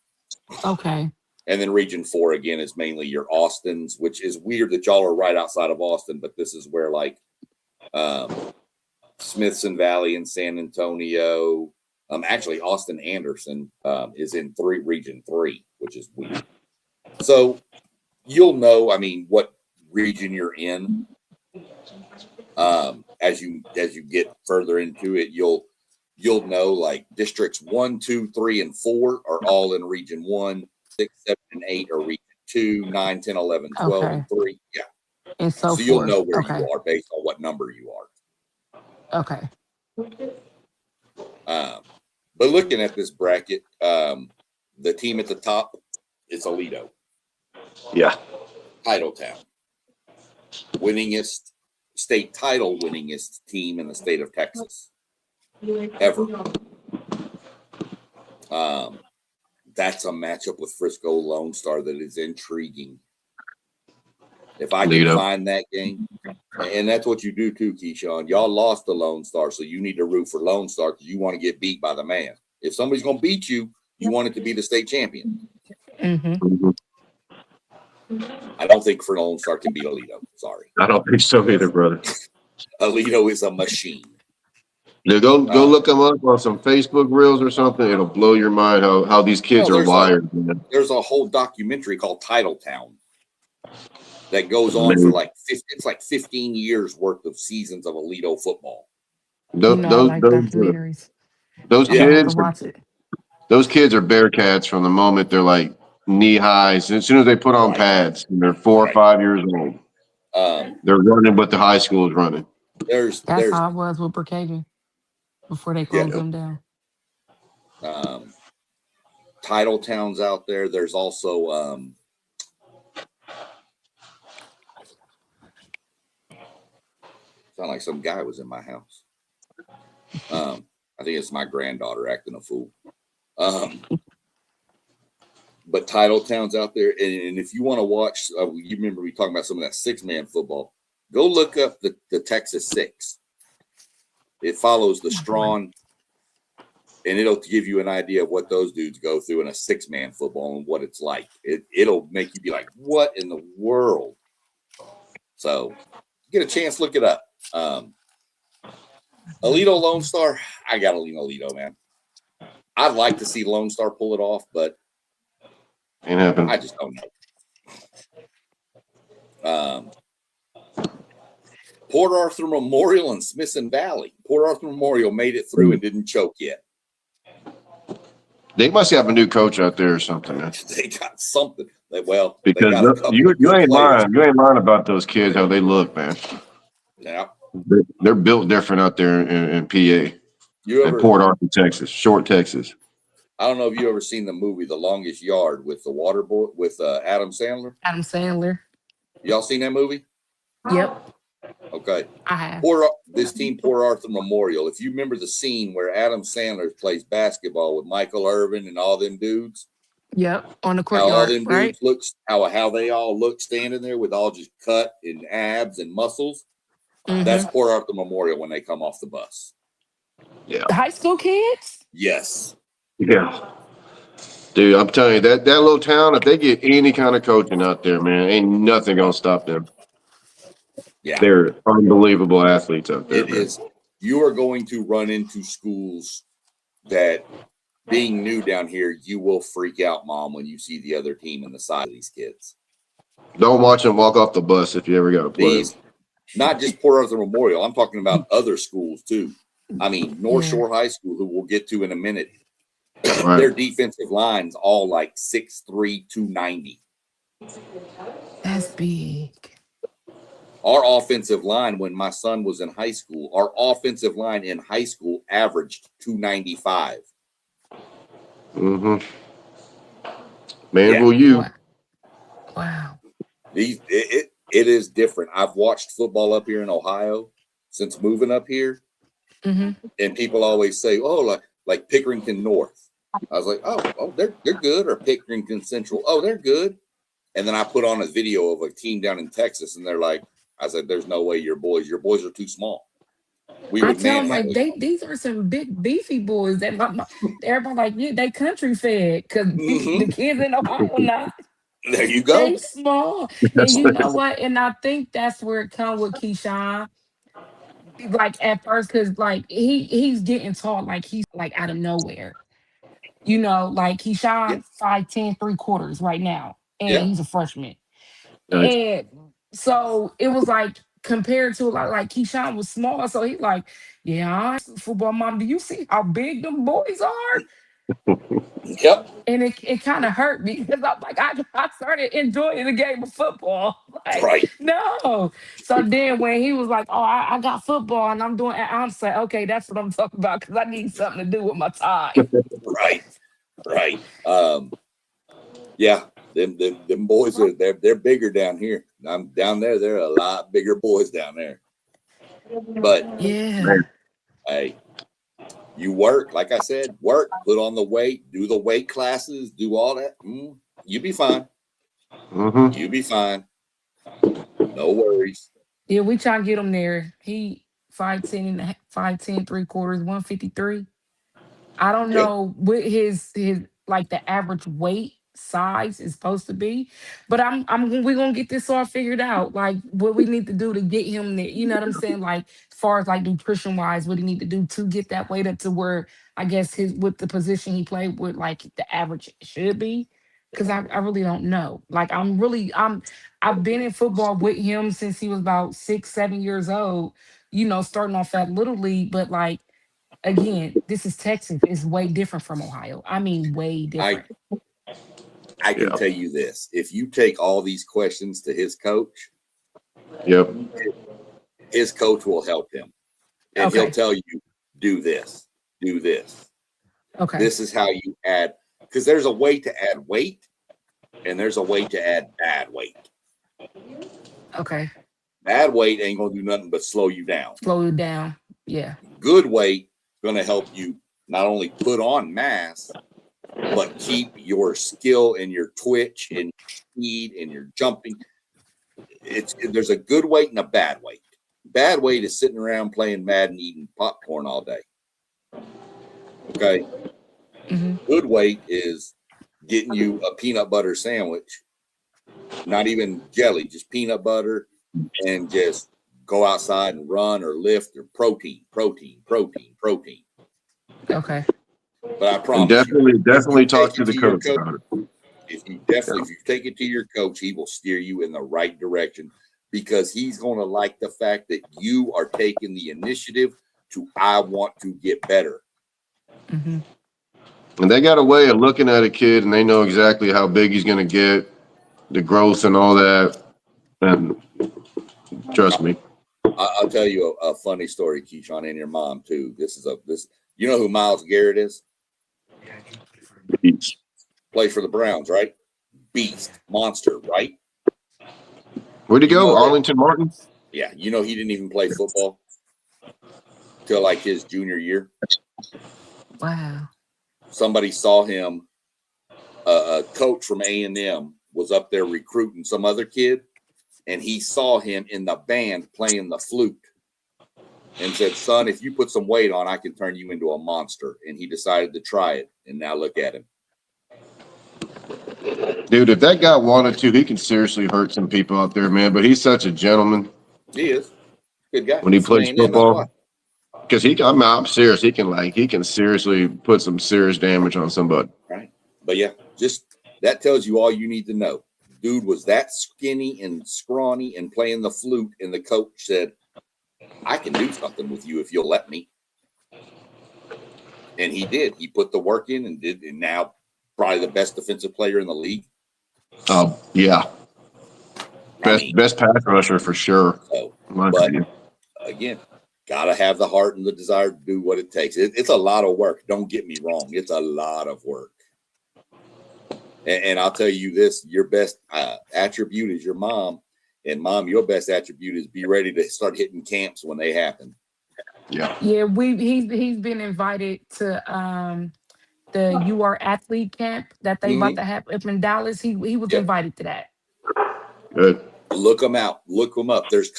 Okay. And then Region 4 again is mainly your Austins, which is weird that y'all are right outside of Austin, but this is where like Smithson Valley and San Antonio. Actually, Austin Anderson is in Region 3, which is weird. So you'll know, what region you're in. As you get further into it, you'll know like districts 1, 2, 3, and 4 are all in Region 1. 6, 7, and 8 are Region 2, 9, 10, 11, 12, Okay. and 3. Yeah. And so So you'll forth. know where Okay. you are based on what number you are. Okay. But looking at this bracket, the team at the top is Alito. Yeah. Titletown. State title winningest team in the state of Texas. Ever. That's a matchup with Frisco Lone Star that is intriguing. If I can find that game, and that's what you do too, Keyshawn. Y'all lost the Lone Star, so you need to root for Lone Star because you want to get beat by the man. If somebody's going to beat you, you want it to be the state champion. Mm-hmm. I don't think for Lone Star can beat Alito. Sorry. I don't think so either, brother. Alito is a machine. Yeah, go look them up on some Facebook reels or something. It'll blow your mind how these kids are wired. There's a whole documentary called Titletown that goes on for like 15 years worth of seasons of Alito football. I like documentaries. Those I'm gonna have kids to watch it. Those kids are Bearcats from the moment they're like knee highs. As soon as they put on pads, and they're 4 or 5 years old. They're running what the high school is running. That's how it was with Brookhaven before they closed them down. Titletown's out there. There's also sound like some guy was in my house. I think it's my granddaughter acting a fool. But Titletown's out there, and if you want to watch, you remember we talking about some of that 6-man football. Go look up the Texas 6. It follows the Strawn, and it'll give you an idea of what those dudes go through in a 6-man football and what it's like. It'll make you be like, what in the world? So, get a chance, look it up. Alito Lone Star, I got to lean Alito, man. I'd like to see Lone Star pull it off, but ain't happening. I just don't know. Port Arthur Memorial and Smithson Valley. Port Arthur Memorial made it through and didn't choke yet. They must have a new coach out there or something, man. They got something. Because you ain't lying. You ain't lying about those kids, how they look, man. Yeah. They're built different out there in PA and Port Arthur, Texas, Short, Texas. I don't know if you ever seen the movie The Longest Yard with the water boy with Adam Sandler. Adam Sandler. Y'all seen that movie? Yep. Okay. I have. This team, Port Arthur Memorial. If you remember the scene where Adam Sandler plays basketball with Michael Irvin and all them dudes. Yep. On the How all courtyard, them right? dudes looks, how they all look standing there with all just cut and abs and muscles. Mm-hmm. That's Port Arthur Memorial when they come off the bus. Yeah. High school kids? Yes. Yeah. Dude, I'm telling you, that little town, if they get any kind of coaching out there, man, ain't nothing gonna stop them. Yeah. They're unbelievable athletes out there. It is. You are going to run into schools that, being new down here, you will freak out, Mom, when you see the other team and the size of these kids. Don't watch them walk off the bus if you ever got to play. These, not just Port Arthur Memorial. I'm talking about other schools too. I mean, North Shore High School, who we'll get to in a minute. Right. Their defensive line's all like 6'3", 290. That's big. Our offensive line, when my son was in high school, our offensive line in high school averaged 295. Mm-hmm. Man, will you? Wow. It is different. I've watched football up here in Ohio since moving up here, and people always say, "Oh, like Pickerington North." I was like, "Oh, they're good," or Pickerington Central. "Oh, they're good." And then I put on a video of a team down in Texas, and they're like, I said, "There's no way your boys are too small." I tell them like these are some big beefy boys that everybody like, yeah, they country fed because the kids in Ohio not. There you go. They small, and you know what? And I think that's where it comes with Keyshawn. Like at first, because like he's getting taught like he's like out of nowhere. You know, like Keyshawn 5'10", 3/4 right now, and he's a freshman. Nice. And so it was like compared to like Keyshawn was small, so he's like, yeah, football mom, do you see how big them boys are? Yep. And it kind of hurt me because I'm like, I started enjoying the game of football. Like, right. No. So then when he was like, oh, I got football and I'm doing, I'm saying, okay, that's what I'm talking about because I need something to do with my time. Right. Yeah. Them boys they're bigger down here. I'm down there. They're a lot bigger boys down there. But yeah, hey, you work, like I said, put on the weight, do the weight classes, do all that. You be fine. Mm-hmm. You be fine. No worries. Yeah, we try to get him there. He 5'10", 5'10", 3/4, 153. I don't know what his like the average weight size is supposed to be, but we're gonna get this all figured out. Like what we need to do to get him there. You know what I'm saying? Like as far as like nutrition wise, what he need to do to get that weight up to where I guess his with the position he played with, like the average should be. Cause I really don't know. Like I've been in football with him since he was about 6, 7 years old, you know, starting off at Little League, but like again, this is Texas. It's way different from Ohio. I mean, way different. I can tell you this. If you take all these questions to his coach, his coach will help him. And he'll tell you, do this. Okay. This is how you add, because there's a way to add weight and there's a way to add bad weight. Okay. Bad weight ain't going to do nothing but slow you down. Yeah. Good weight going to help you not only put on mass, but keep your skill and your twitch and speed and your jumping. There's a good weight and a bad weight. Bad weight is sitting around playing Madden, eating popcorn all day. Okay. Good weight is getting you a peanut butter sandwich, not even jelly, just peanut butter, and just go outside and run or lift or protein. Okay. But I promise definitely talk to the coach about it. If you take it to your coach, he will steer you in the right direction because he's going to like the fact that you are taking the initiative to, I want to get better. Mm-hmm. And they got a way of looking at a kid and they know exactly how big he's going to get, the growth and all that. And trust me, I'll tell you a funny story, Keyshawn, and your mom too. You know who Myles Garrett is? Beats. Plays for the Browns, right? Beast, monster, right? Where'd he You go? know that- Arlington Martin? Yeah, you know he didn't even play football till like his junior year. Wow. Somebody saw him. A coach from A&M was up there recruiting some other kid, and he saw him in the band playing the flute and said, "Son, if you put some weight on, I can turn you into a monster." And he decided to try it, and now look at him. Dude, if that guy wanted to, he can seriously hurt some people out there, man. But he's such a gentleman He is good guy. when he He's from plays A&M, that's why. football. Because I'm serious. He can seriously put some serious damage on somebody. Right. But yeah, just that tells you all you need to know. Dude was that skinny and scrawny and playing the flute, and the coach said, "I can do something with you if you'll let me." And he did. He put the work in and now probably the best defensive player in the league. Oh yeah, best pass rusher for sure. So, in my but opinion. again, gotta have the heart and the desire to do what it takes. It's a lot of work. Don't get me wrong. It's a lot of work. And I'll tell you this: your best attribute is your mom, and mom, your best attribute is be ready to start hitting camps when they happen. Yeah. Yeah, he's been invited to the You Are Athlete camp that they about Mm-hmm. to have up in Dallas. He was Yep. invited to that. Good. Look them out. Look them up. There's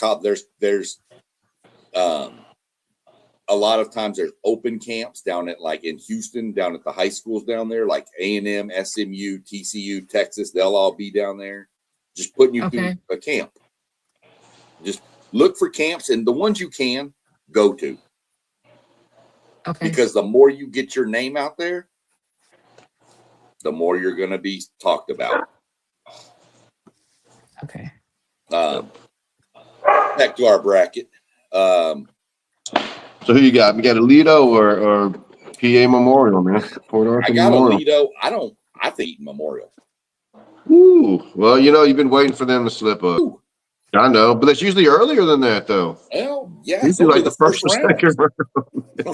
a lot of times there's open camps down at like in Houston, down at the high schools down there, like A&M, SMU, TCU, Texas. They'll all be down there, just putting you through a camp. Just look for camps, and the ones you can go to. Okay. Because the more you get your name out there, the more you're going to be talked about. Okay. Back to our bracket. So who you got? We got Alito or PA Memorial, man. Port Arthur I got Memorial. Alito. I think Eaton Memorial. Ooh. Well, you've been waiting for them to slip up. Ooh. I know, but that's usually earlier than that, though. Well, yeah, it's Usually only like the first or round. second round.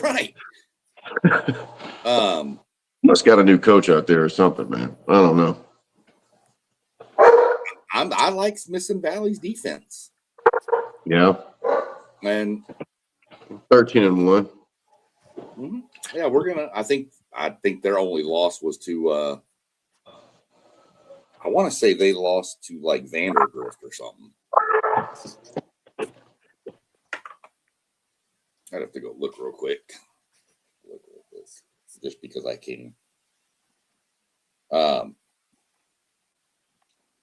Right. Must got a new coach out there or something, man. I don't know. I like Smith and Valley's defense. Yeah. And 13-1. yeah, I think their only loss was to I want to say they lost to like Vanderbilt or something. I'd have to go look real quick. Just because I can. Oh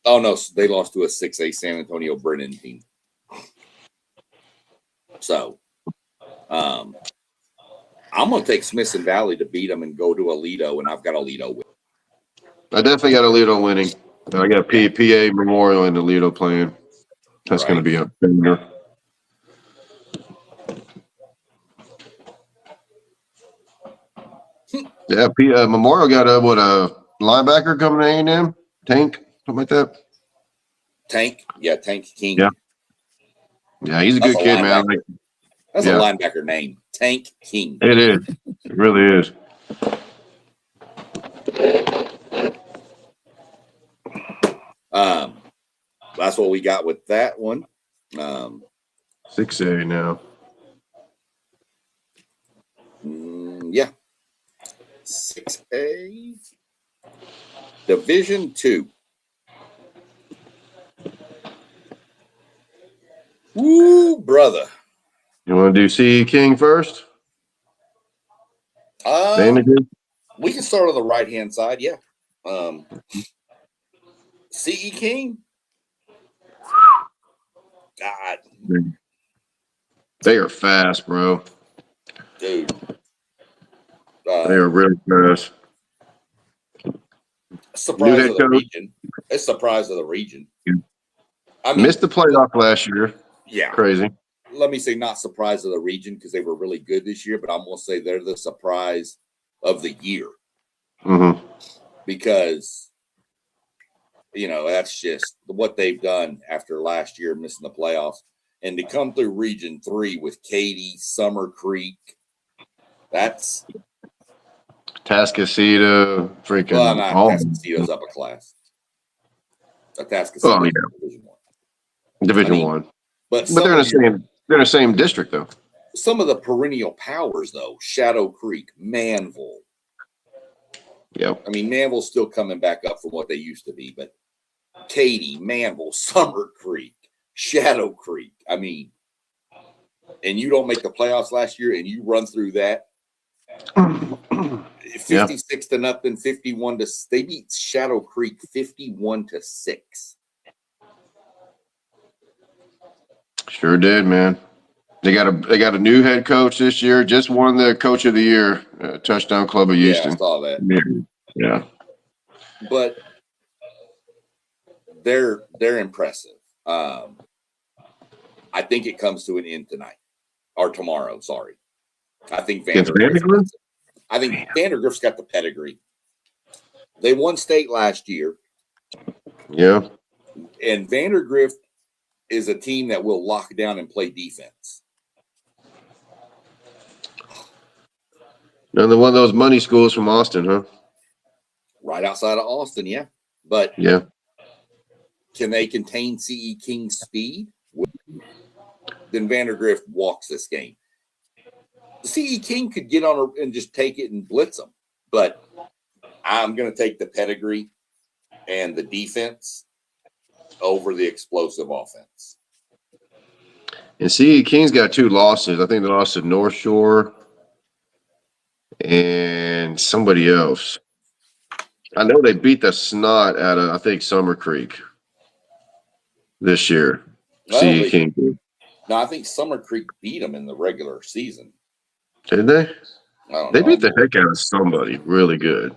no, they lost to a 6A San Antonio Brennan team. So I'm gonna take Smith and Valley to beat them and go to Alito, and I've got Alito with. I definitely got Alito winning. I got PA Memorial and Alito playing. That's going to be a banger. Yeah, Memorial got a linebacker coming to A&M? Tank, something like that. Tank King. Yeah, he's a good kid, man. That's a linebacker name, Tank King. It is. It really is. That's what we got with that one. 6A now. Yeah. 6A. Division 2. Woo, brother. You want to do CE King first? We can start on the right-hand side, yeah. CE King. God. They are fast, bro. Dude. They are really fast. Surprise of the region. It's surprise of the region. I mean, missed the playoff last year. Yeah. Crazy. Let me say not surprise of the region because they were really good this year, but I'm going to say they're the surprise of the year. Mm-hmm. Because, that's just what they've done after last year missing the playoffs. and to come through Region 3 with Katy, Summer Creek, that's Tascasita, freaking well, not all. Tascasita's up a class. Tascasita Oh yeah, Division 1. Division 1. But they're in the same district though. Some of the perennial powers though, Shadow Creek, Manville. Yep. I mean, Manville's still coming back up from what they used to be, but Katy, Manville, Summer Creek, Shadow Creek. I mean, and you don't make the playoffs last year and you run through that. 56 to nothing, 51 to they beat Shadow Creek 51-6. Sure did, man. They got a new head coach this year. Just won the Coach of the Year, Touchdown Club of Houston. Yeah, I saw that. Yeah. But they're impressive. I think it comes to an end tonight or tomorrow. Sorry, I think Vandergrift's got the pedigree. They won state last year. Yeah. And Vandergrift is a team that will lock down and play defense. Another one of those money schools from Austin, huh? Right outside of Austin, yeah. But yeah, can they contain CE King's speed? Then Vandergrift walks this game. CE King could get on and just take it and blitz them. But I'm going to take the pedigree and the defense over the explosive offense. And CE King's got 2 losses. I think they lost to North Shore and somebody else. I know they beat the snot out of, I think, Summer Creek this year. CE King. No, I think Summer Creek beat them in the regular season. Did they? I don't they know. beat the heck out of somebody really good.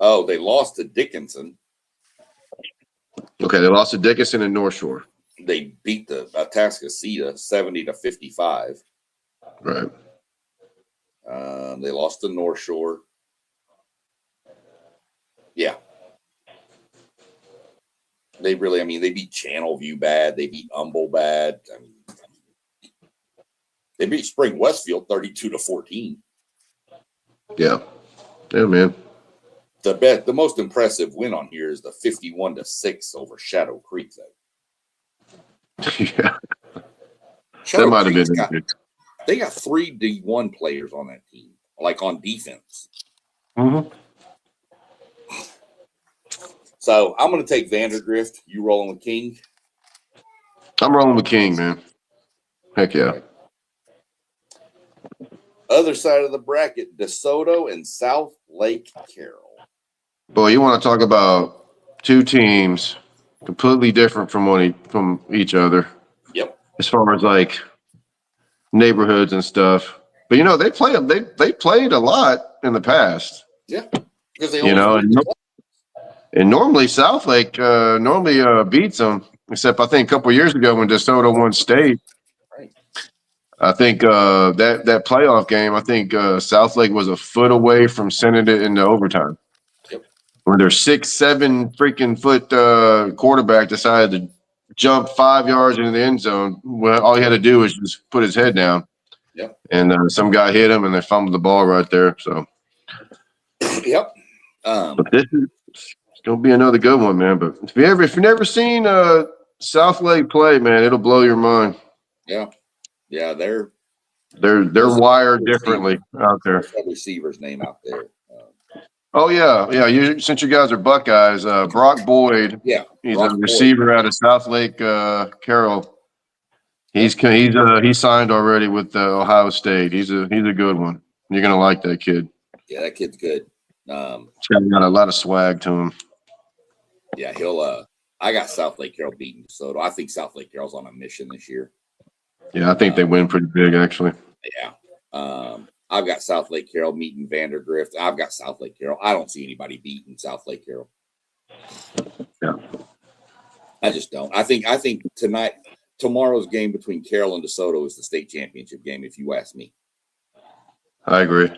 Oh, they lost to Dickinson. Okay, they lost to Dickinson and North Shore. They beat the Tascasita 70-55. Right. They lost to North Shore. Yeah. They beat Channelview bad. They beat Humble bad. I mean, they beat Spring Westfield 32-14. Yeah. Yeah, man. The most impressive win on here is the 51-6 over Shadow Creek, though. Yeah. Shadow that might have been they got 3 D1 players on that team, like on defense. Mm-hmm. So I'm going to take Vandergrift. You rolling with King? I'm rolling with King, man. Heck yeah. Other side of the bracket, DeSoto and South Lake Carroll. Boy, you want to talk about 2 teams completely different from each other. Yep. As far as like neighborhoods and stuff. But they played a lot in the past. Yeah. Because they always and normally South Lake beats them, except I think a couple of years ago when DeSoto won state. Right. I think that playoff game, I think South Lake was a foot away from sending it into overtime. Yep. Where their 6'7" freaking foot quarterback decided to jump 5 yards into the end zone. Well, all he had to do was just put his head down. Yep. And some guy hit him, and they fumbled the ball right there. So. Yep. But this is gonna be another good one, man. But if you've never seen South Lake play, man, it'll blow your mind. Yeah. Yeah, they're wired differently out there. What's that receiver's name out there? Oh yeah. Since you guys are Buckeyes, Brock Boyd. Yeah, he's a receiver out of South Lake Carroll. He's signed already with Ohio State. He's a good one. You're gonna like that kid. Yeah, that kid's good. He's got a lot of swag to him. Yeah, he'll. I got South Lake Carroll beating DeSoto. I think South Lake Carroll's on a mission this year. Yeah, I think they win pretty big, actually. Yeah. I've got South Lake Carroll meeting Vandergrift. I've got South Lake Carroll. I don't see anybody beating South Lake Carroll. Yeah. I just don't. I think tomorrow's game between Carroll and DeSoto is the state championship game, if you ask me. I agree.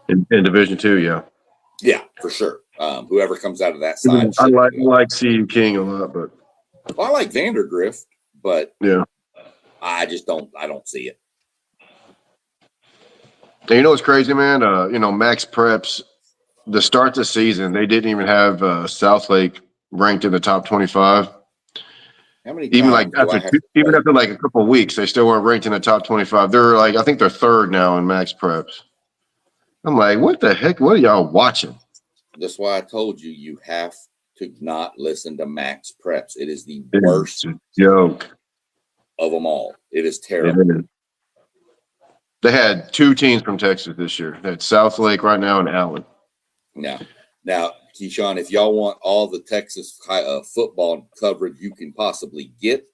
In Division II, yeah. Yeah, for sure. Whoever comes out of that side. I like CU King a lot, but Well, I like Vandergrift, but Yeah. I just don't see it. And you know what's crazy, man? Max Preps, to start the season, they didn't even have Southlake ranked in the top 25. How many Even like times do I have to even say? after like a couple of weeks, they still weren't ranked in the top 25. They're like, I think they're third now in Max Preps. I'm like, what the heck? What are y'all watching? That's why I told you you have to not listen to Max Preps. It is the It's worst a joke. of them all. It is It terrible. is. They had two teams from Texas this year. They had Southlake right now and Allen. Now, Keyshawn, if y'all want all the Texas football coverage you can possibly get,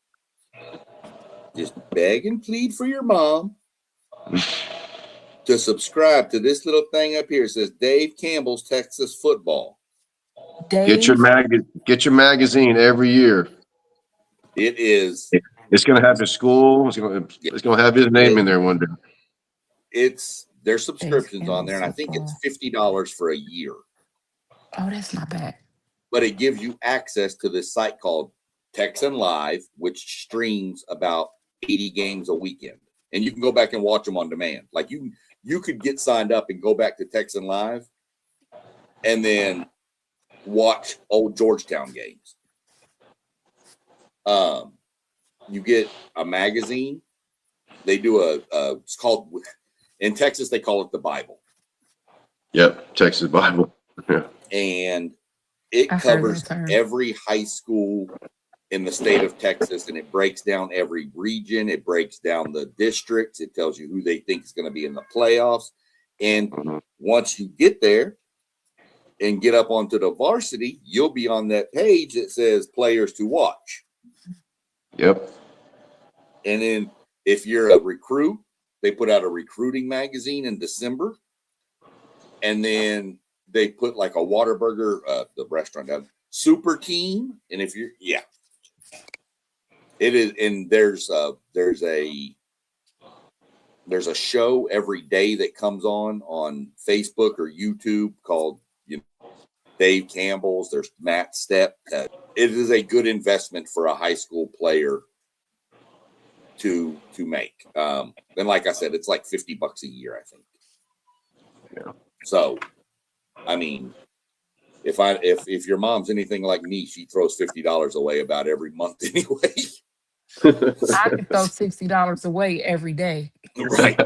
just beg and plead for your mom to subscribe to this little thing up here. It says Dave Campbell's Texas Football. Get your Dave. get your magazine every year. It is. It's gonna have his school. It's gonna have his name in there one day. It's there's Dave subscriptions on there, Campbell's and I think it's football. $50 for a year. Oh, that's not bad. But it gives you access to this site called Texan Live, which streams about 80 games a weekend, and you can go back and watch them on demand. Like you could get signed up and go back to Texan Live, and then watch old Georgetown games. You get a magazine. They do it's called in Texas they call it the Bible. Yep, Texas Bible. Yeah. And it I've heard covers that term. every high school in the state of Texas, and it breaks down every region. It breaks down the districts. It tells you who they think is going to be in the playoffs. And once you get there and get up onto the varsity, you'll be on that page that says players to watch. Yep. And then if you're a recruit, they put out a recruiting magazine in December. And then they put like a Whataburger, the restaurant down, super team. And if you're, it is. And there's a show every day that comes on Facebook or YouTube called, Dave Campbell's. There's Matt Stepp. It is a good investment for a high school player to make. And like I said, it's like $50 a year, I think. Yeah. So, I mean, if your mom's anything like me, she throws $50 away about every month anyway. I could throw $60 away every day. Right.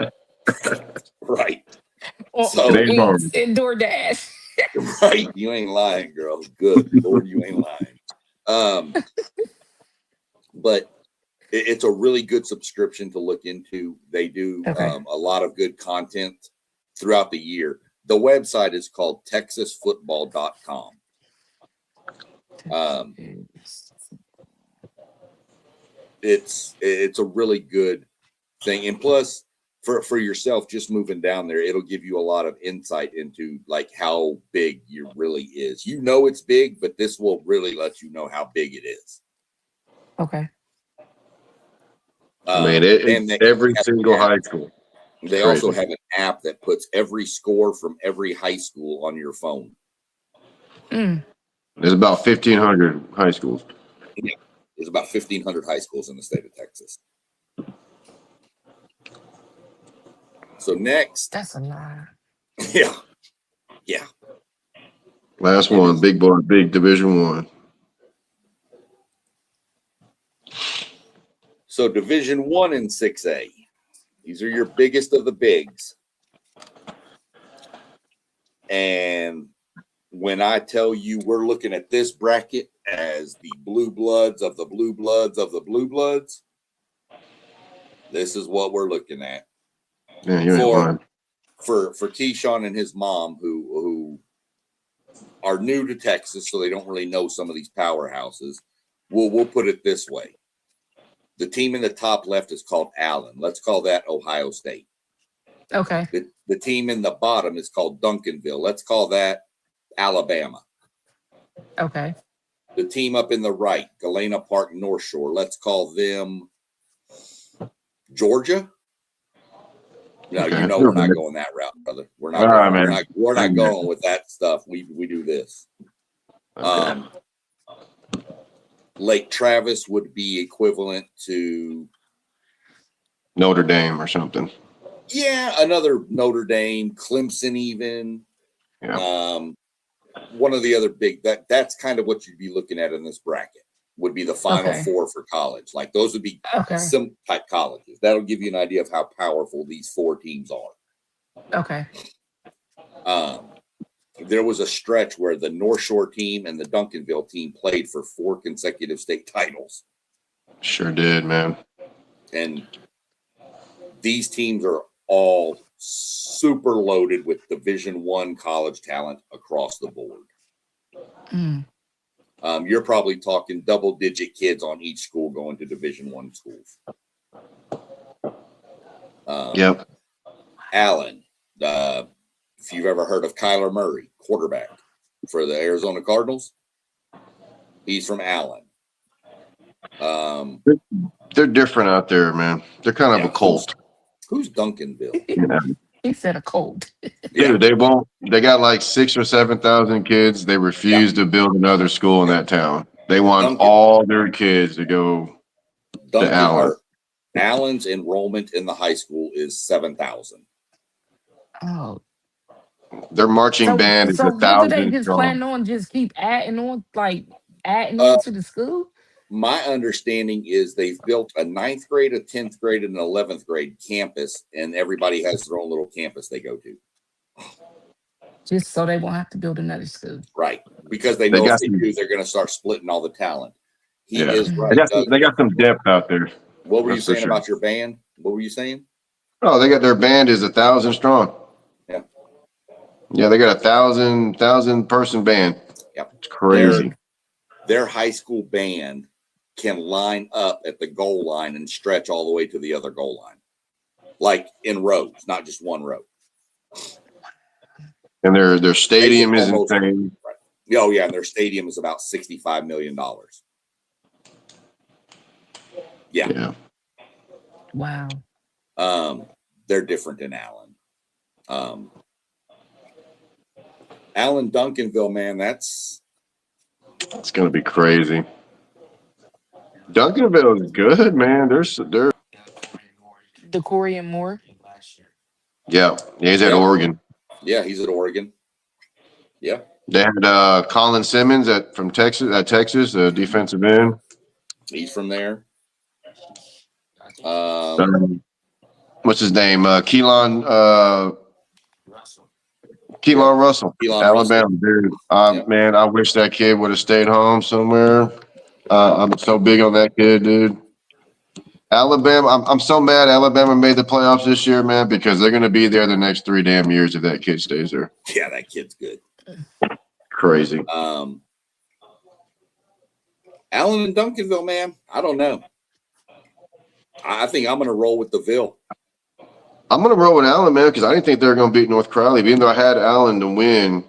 Right. So in DoorDash. Right. You ain't lying, girl. Good Lord, you ain't lying. But it's a really good subscription to look into. They do a lot of good content throughout the year. The website is called texasfootball.com. It's a really good thing. And plus, for yourself, just moving down there, it'll give you a lot of insight into like how big it really is. It's big, but this will really let you know how big it is. Okay. I mean, it's every single high school. They also have an app that puts every score from every high school on your phone. There's about 1,500 high schools. Yeah, there's about 1,500 high schools in the state of Texas. So next, that's a lot. Yeah. Last one, big boy, big Division I. So Division I and 6A. These are your biggest of the bigs. And when I tell you we're looking at this bracket as the blue bloods of the blue bloods of the blue bloods, this is what we're looking at. Yeah, you ain't lying. For Keyshawn and his mom, who are new to Texas, so they don't really know some of these powerhouses. We'll put it this way. The team in the top left is called Allen. Let's call that Ohio State. Okay. The team in the bottom is called Duncanville. Let's call that Alabama. Okay. The team up in the right, Galena Park North Shore. Let's call them Georgia. No, Okay. we're not going that route, brother. We're not going with that stuff. We do this. Okay. Lake Travis would be equivalent to Notre Dame or something. Yeah, another Notre Dame, Clemson, even. Yeah. One of the other big that's kind of what you'd be looking at in this bracket would be the Final Okay. Four for college. Like those would be Okay. some type colleges. That'll give you an idea of how powerful these four teams are. Okay. There was a stretch where the North Shore team and the Duncanville team played for 4 consecutive state titles. Sure did, man. And these teams are all super loaded with Division I college talent across the board. Mm. You're probably talking double-digit kids on each school going to Division I schools. Yep. Allen, if you've ever heard of Kyler Murray, quarterback for the Arizona Cardinals, he's from Allen. They're different out there, man. They're kind of a cult. Who's Duncanville? Yeah. He said a cold. Dude, they won't. They got like 6,000 or 7,000 kids. They refuse to build another school in that town. They want all their kids to go to Allen. Allen's enrollment in the high school is 7,000. Oh. Their marching band is So what do they 1,000 just strong. plan on? Just keep adding on, like adding into the school? My understanding is they've built a 9th grade, a 10th grade, and an 11th grade campus, and everybody has their own little campus they go to. Just so they won't have to build another school. Right. Because they know if they do, they're going to start splitting all the talent. He is right. They got some depth out there. What were you saying about your band? What were you saying? Oh, they got their band is 1,000 strong. Yeah. Yeah, they got 1,000 person band. Yep. It's crazy. Their high school band can line up at the goal line and stretch all the way to the other goal line. Like in rows, not just one row. And their stadium is insane. Right. Oh, yeah. And their stadium is about $65 million. Yeah. Wow. They're different in Allen. Allen Duncanville, man, it's going to be crazy. Duncanville is good, man. They're The Corey and Moore. Yeah, he's at Oregon. Yeah, he's at Oregon. Yeah. They had Colin Simmons from Texas, defensive end. He's from there. What's his name? Keelan Russell, Alabama, dude. Man, I wish that kid would have stayed home somewhere. I'm so big on that kid, dude. Alabama, I'm so mad Alabama made the playoffs this year, man, because they're going to be there the next 3 damn years if that kid stays there. Yeah, that kid's good. Crazy. Allen and Duncanville, man, I don't know. I think I'm going to roll with the Ville. I'm going to roll with Allen, man, because I didn't think they were going to beat North Crowley, even though I had Allen to win.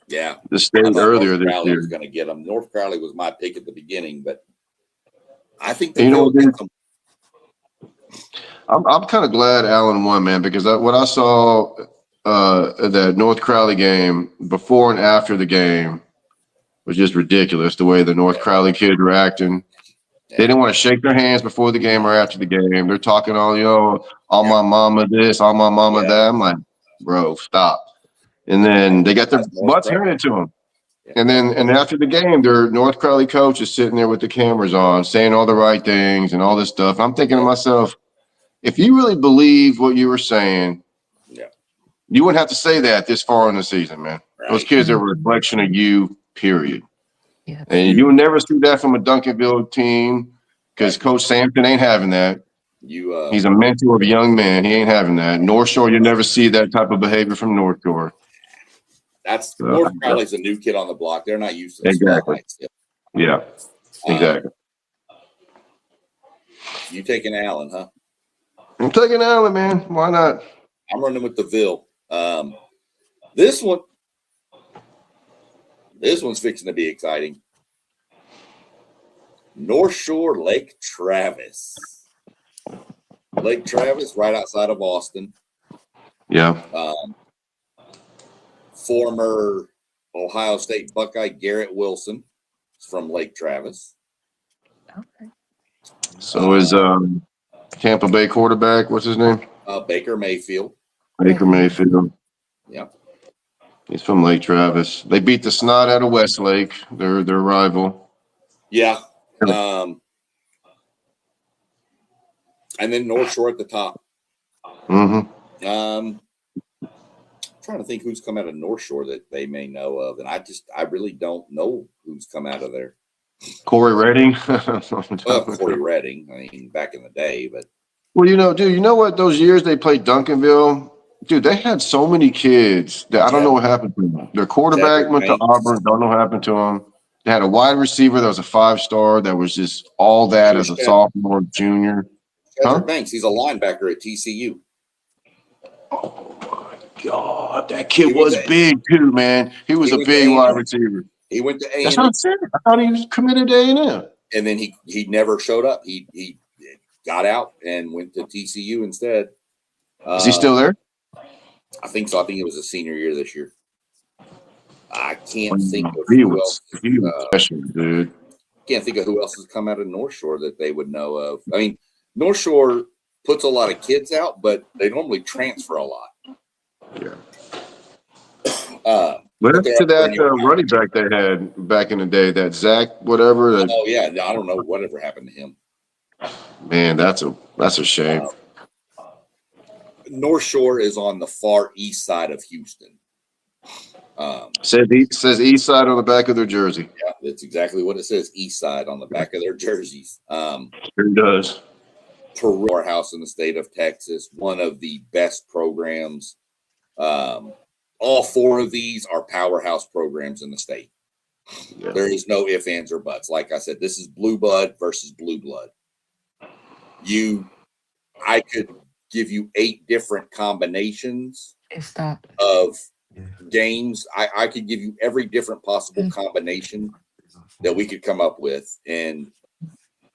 Yeah, the state earlier North this Crowley year. was going to get them. North Crowley was my pick at the beginning, but I think the Ville gets them. I'm kind of glad Allen won, man, because what I saw the North Crowley game before and after the game was just ridiculous. The way the North Crowley kids were acting. They didn't want to shake their hands before the game or after the game. They're talking all, my mama this, all my mama that. I'm like, bro, stop. And then they got their butts handed to them. And after the game, their North Crowley coach is sitting there with the cameras on, saying all the right things and all this stuff. I'm thinking to myself, if you really believe what you were saying, you wouldn't have to say that this far in the season, man. Right. Those kids are a reflection of you, period. Yeah. And you will never see that from a Duncanville team because Coach Sampson ain't having that. He's a mentor of a young man. He ain't having that. North Shore, you never see that type of behavior from North Shore. North Crowley's a new kid on the block. They're not used to the spotlight still. Yeah, exactly. You taking Allen, huh? I'm taking Allen, man. Why not? I'm running with the Ville. This one's fixing to be exciting. North Shore, Lake Travis. Lake Travis, right outside of Austin. Yeah. Former Ohio State Buckeye Garrett Wilson is from Lake Travis. Okay. So is Tampa Bay quarterback, what's his name? Baker Mayfield. Baker Mayfield. Yeah. He's from Lake Travis. They beat the snot out of Westlake, their rival. Yeah. And then North Shore at the top. Mm-hmm. Trying to think who's come out of North Shore that they may know of, and I really don't know who's come out of there. Corey Redding. Well, Corey Redding. I mean, back in the day, but well, dude, you know what? Those years they played Duncanville, dude, they had so many kids that I don't know what happened to them. Their quarterback Cedric went to Banks. Auburn. Don't know what happened to him. They had a wide receiver that was a 5-star that was just all that as a sophomore, junior. Cedric Banks. He's a linebacker at TCU. Oh my God, that kid was big too, man. He was a big wide receiver. He went to A&M. That's what I'm saying. I thought he was committed to A&M. And then he never showed up. He got out and went to TCU instead. Is he still there? I think so. I think it was a senior year this year. I can't think of He who was else. special, dude. Can't think of who else has come out of North Shore that they would know of. I mean, North Shore puts a lot of kids out, but they normally transfer a lot. Yeah. But to that running back they had back in the day, that Zach whatever. Oh yeah, I don't know whatever happened to him. Man, that's a shame. North Shore is on the far east side of Houston. Says east side on the back of their jersey. Yeah, that's exactly what it says. East side on the back of their jerseys. Sure does. Powerhouse in the state of Texas, one of the best programs. All four of these are powerhouse programs in the state. Yeah. There is no ifs, ands, or buts. Like I said, this is blue blood versus blue blood. I could give you 8 different combinations of games. I could give you every different possible combination that we could come up with and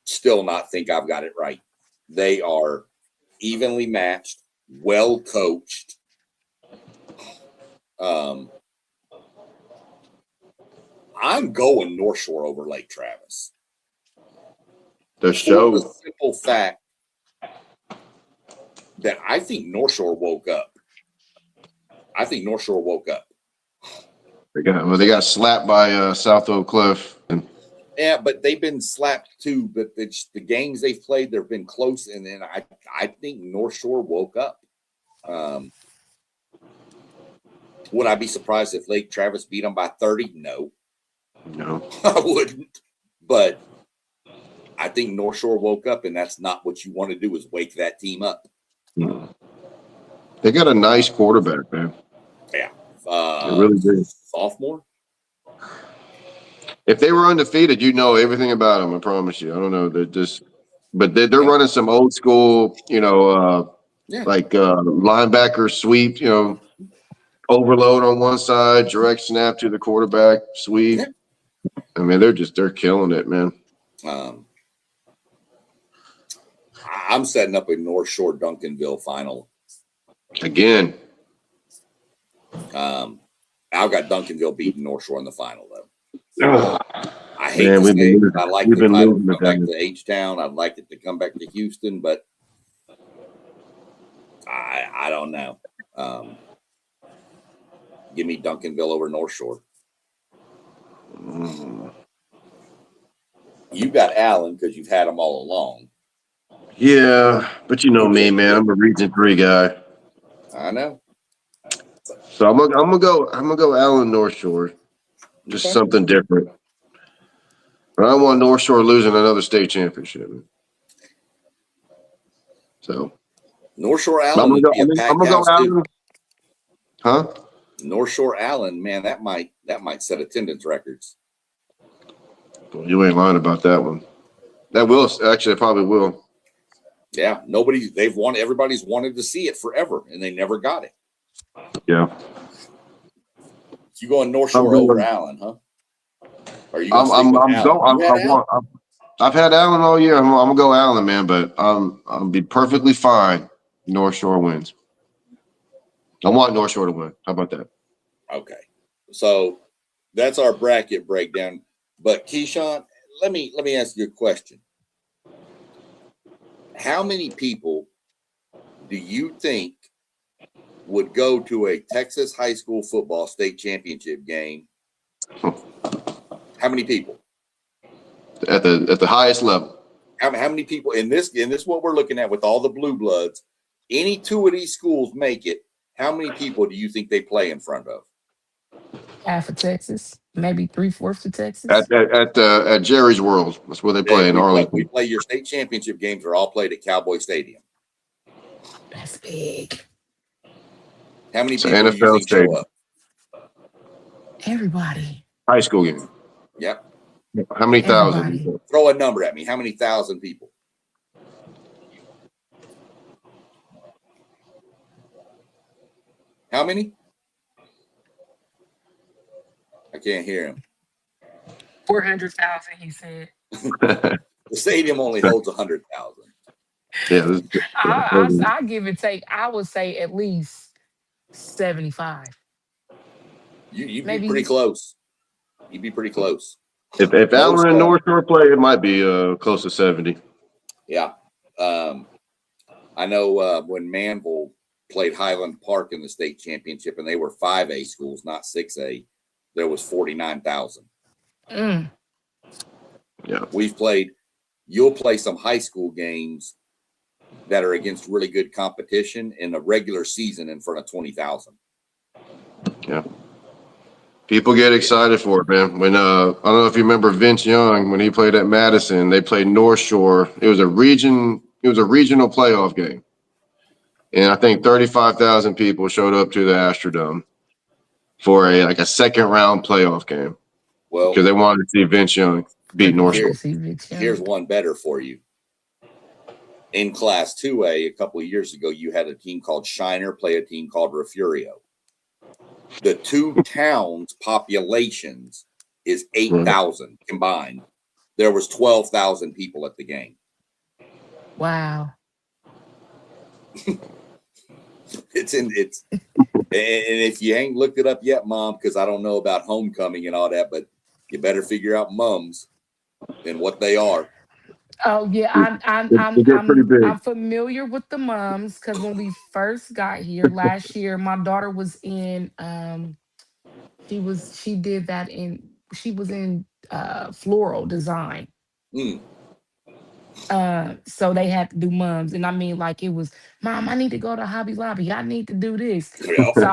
still not think I've got it right. They are evenly matched, well coached. I'm going North Shore over Lake Travis. The show. For the simple fact that I think North Shore woke up. They got slapped by South Oak Cliff. Yeah, but they've been slapped too. But the games they've played, they've been close, and then I think North Shore woke up. Would I be surprised if Lake Travis beat them by 30? No, I wouldn't. But I think North Shore woke up, and that's not what you want to do, is wake that team up. They got a nice quarterback, man. Yeah, they really do. Sophomore. If they were undefeated, you'd know everything about them. I promise you. I don't know. They're running some old school, like linebacker sweep, overload on one side, direct snap to the quarterback, sweep. Yeah. I mean, they're killing it, man. I'm setting up a North Shore Duncanville final. Again. I've got Duncanville beating North Shore in the final, though. I hate to say it. I like the title to come back to H-Town. I'd like it to come back to Houston, but I don't know. Give me Duncanville over North Shore. You got Allen because you've had them all along. Yeah, but you know me, man. I'm a Region 3 guy. I know. So I'm gonna go Allen North Shore. Just something different. But I don't want North Shore losing another state championship. So North Shore Allen would be a packed house too. Huh? North Shore Allen, man, that might set attendance records. Well, you ain't lying about that one. That will actually, it probably will. Yeah, everybody's wanted to see it forever, and they never got it. Yeah. You going North Shore over Allen, huh? Are you going I've had Allen all year. I'm gonna go Allen, man, but I'll be perfectly fine. North Shore wins. I want North Shore to win. How about that? Okay, so that's our bracket breakdown. But Keyshawn, let me ask you a question. how many people do you think would go to a Texas high school football state championship game? How many people? At the highest level. How many people in this what we're looking at with all the blue bloods? Any two of these schools make it. How many people do you think they play in front of? Half of Texas, maybe 3/4 of Texas. At Jerry's World. That's where they play in We Arlington. play your state championship games are all played at Cowboy Stadium. That's big. How many It's an people do you NFL think show stadium. up? Everybody. High school game. Yep. How many thousand? Everybody. Throw a number at me. How many thousand people? How many? I can't hear him. 400,000, he said. The stadium only holds 100,000. Yeah. I give it take. I would say at least 75. You'd be Maybe pretty close. You'd be pretty close. If Allen and North Shore play, it might be close to 70. Yeah. I know when Manville played Highland Park in the state championship, and they were 5A schools, not 6A, there was 49,000. Mm. Yeah. You'll play some high school games that are against really good competition in a regular season in front of 20,000. Yeah. People get excited for it, man. When I don't know if you remember Vince Young when he played at Madison, they played North Shore. It was a regional playoff game. And I think 35,000 people showed up to the Astrodome for a second round playoff game. Well, because they wanted to see Vince Young beat North Shore. Here's one better for you. In Class 2A, a couple of years ago, you had a team called Shiner play a team called Refugio. The two towns' populations is 8,000 combined. There was 12,000 people at the game. Wow. And if you ain't looked it up yet, Mom, because I don't know about homecoming and all that, but you better figure out mums and what they are. Oh yeah, I'm familiar with the mums because when we first got here last year, my daughter was in she was in floral design. Mm. So they had to do mums, and I mean, like it was, Mom, I need to go to Hobby Lobby. I need to do this. Yeah. So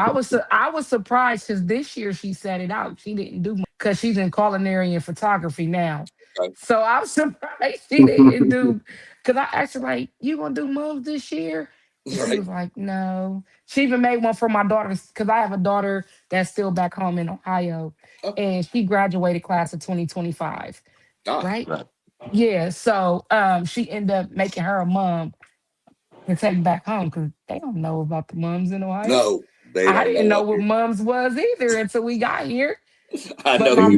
I was surprised because this year she set it out. She didn't do because she's in culinary and photography now. Okay. So I was surprised she didn't do because I asked her like, "You gonna do mums this year?" And she was like, "No." She even made one for my daughter because I have a daughter that's still back home in Ohio, and she graduated class of 2025. Right? Yeah, so she ended up making her a mum to take back home because they don't know about the mums in Ohio. No, they don't. I didn't know what mums was either until we got here. I but know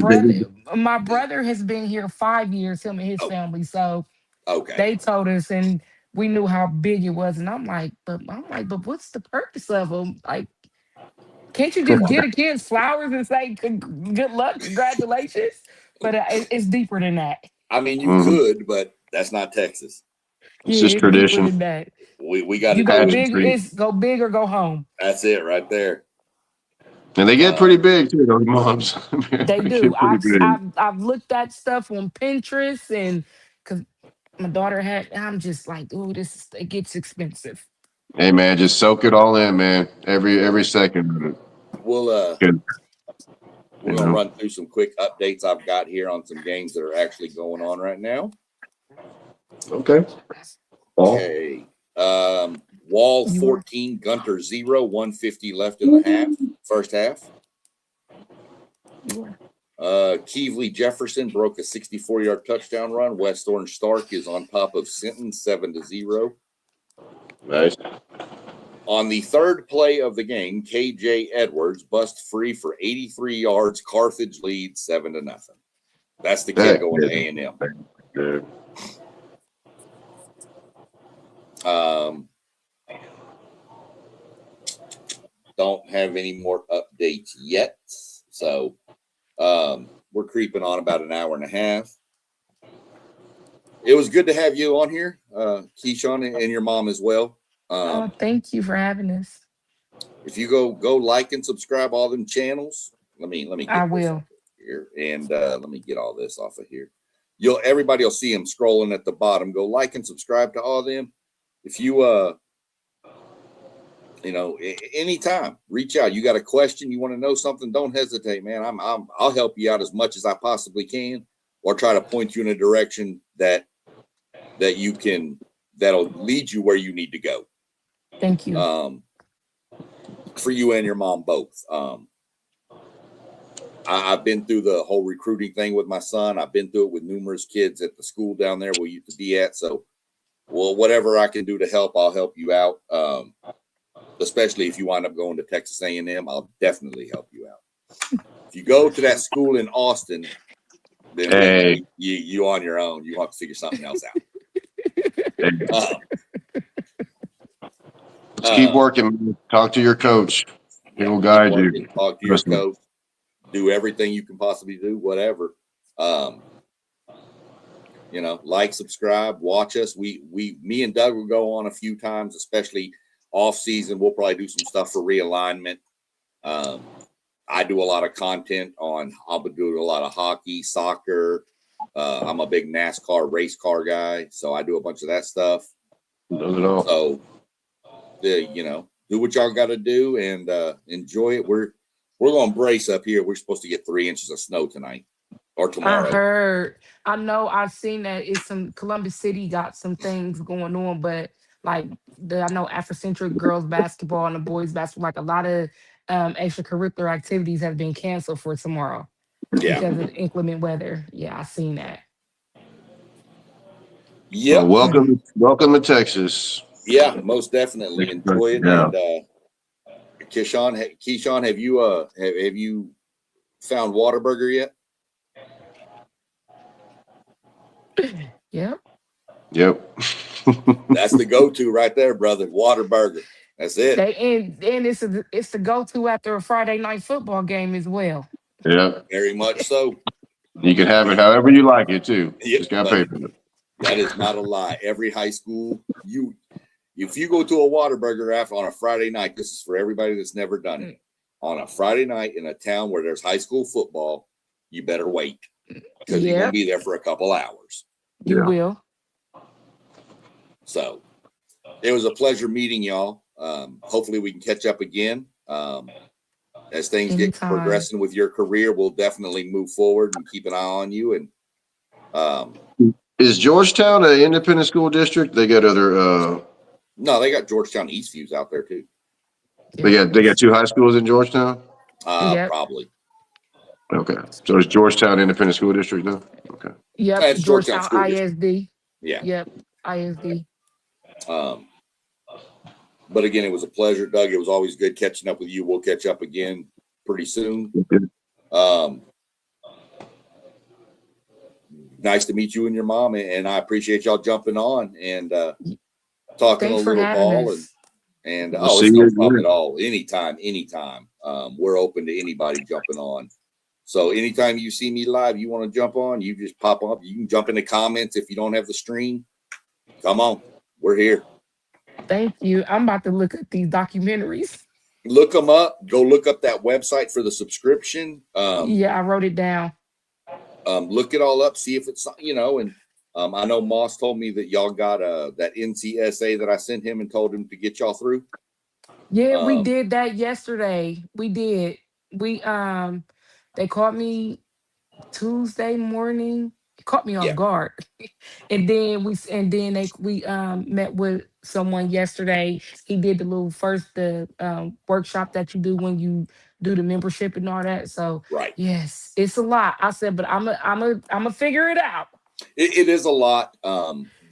my brother has been here 5 years, him and his family. So okay, they told us, and we knew how big it was. And I'm like, but what's the purpose of them? Like, can't you just get the kids flowers and say good luck, congratulations? But it's deeper than that. I mean, you could, but that's not Texas. It's just tradition. Deeper than that. We got to go big. It's go big or go home. That's it right there. And they get pretty big too, those moms. They do. I've looked at stuff on Pinterest and because my daughter had. I'm just like, oh, it gets expensive. Hey man, just soak it all in, man. Every second of it. We're gonna run through some quick updates I've got here on some games that are actually going on right now. Okay. Okay. Wall 14, Gunter 0, 150 left in the half, first half. Keevely Jefferson broke a 64-yard touchdown run. West Orange Stark is on top of Sinton 7-0. Nice. On the third play of the game, KJ Edwards bust free for 83 yards. Carthage leads 7-0. That's the kid going to A&M. Don't have any more updates yet. So we're creeping on about an hour and a half. it was good to have you on here, Keyshawn, and your mom as well. Thank you for having us. If you go like and subscribe all them channels. Let me I get this will. up here, and let me get all this off of here. Everybody will see them scrolling at the bottom. Go like and subscribe to all of them. If you anytime reach out. You got a question, you want to know something, don't hesitate, man. I'll help you out as much as I possibly can, or try to point you in a direction that'll lead you where you need to go. Thank you. For you and your mom both. I've been through the whole recruiting thing with my son. I've been through it with numerous kids at the school down there we used to be at. So, whatever I can do to help, I'll help you out. Especially if you wind up going to Texas A&M, I'll definitely help you out. If you go to that school in Austin, then Hey. you on your own. You have to figure something else out. Let's keep working. Talk to your coach. He will guide you. Talk to your coach. Do everything you can possibly do, whatever. Like, subscribe, watch us. Me and Doug will go on a few times, especially off season. We'll probably do some stuff for realignment. I do a lot of content I'll be doing a lot of hockey, soccer. I'm a big NASCAR race car guy, so I do a bunch of that stuff. Does it all. So, do what y'all got to do and enjoy it. We're going to brace up here. We're supposed to get 3 inches of snow tonight or tomorrow. I've seen that it's some Columbus City got some things going on, but like I know Afrocentric girls basketball and the boys basketball, like a lot of extracurricular activities have been canceled for tomorrow because of the inclement weather. Yeah, I seen that. Yeah. Well, welcome to Texas. Yeah, most definitely. Enjoy it. Yeah. And Keyshawn, have you found Whataburger yet? Yep. That's the go-to right there, brother. Whataburger. That's it. And it's the go-to after a Friday night football game as well. Yeah. Very much so. You can have it however you like it too. Yep, just got to pay for it. That is not a lie. Every high school, if you go to a Whataburger on a Friday night, this is for everybody that's never done it. On a Friday night in a town where there's high school football, you better wait because you're going to be there for a couple hours. You will. So it was a pleasure meeting y'all. Hopefully we can catch up again. As things get progressing with your career, we'll definitely move forward and keep an eye on you. And is Georgetown an independent school district? They got other no, they got Georgetown Eastviews out there too. They got 2 high schools in Georgetown? Probably. Okay. So it's Georgetown Independent School District now? Okay. Yep. It's Georgetown ISD. Yeah. Yep. ISD. But again, it was a pleasure, Doug. It was always good catching up with you. We'll catch up again pretty soon. Nice to meet you and your mom, and I appreciate y'all jumping on and talking a little ball. And it's no problem at all. Anytime. We're open to anybody jumping on. So anytime you see me live, you want to jump on, you just pop up. You can jump in the comments if you don't have the stream. Come on, we're here. Thank you. I'm about to look at these documentaries. Look them up. Go look up that website for the subscription. I wrote it down. Look it all up. See if it's and I know Moss told me that y'all got that NCSA that I sent him and told him to get y'all through. Yeah, we did that yesterday. We did. They called me Tuesday morning. It caught me off guard. And then we met with someone yesterday. He did the workshop that you do when you do the membership and all that. So yes, it's a lot. I said, but I'm a figure it out. It is a lot.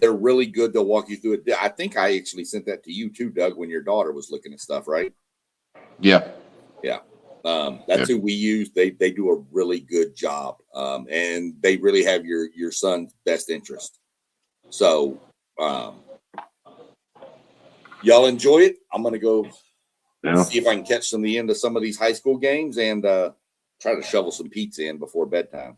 They're really good. They'll walk you through it. I think I actually sent that to you too, Doug, when your daughter was looking at stuff, right? Yeah. That's who we use. They do a really good job. And they really have your son's best interest. So y'all enjoy it. I'm going to go see if I can catch the end of some of these high school games and try to shovel some pizza in before bedtime.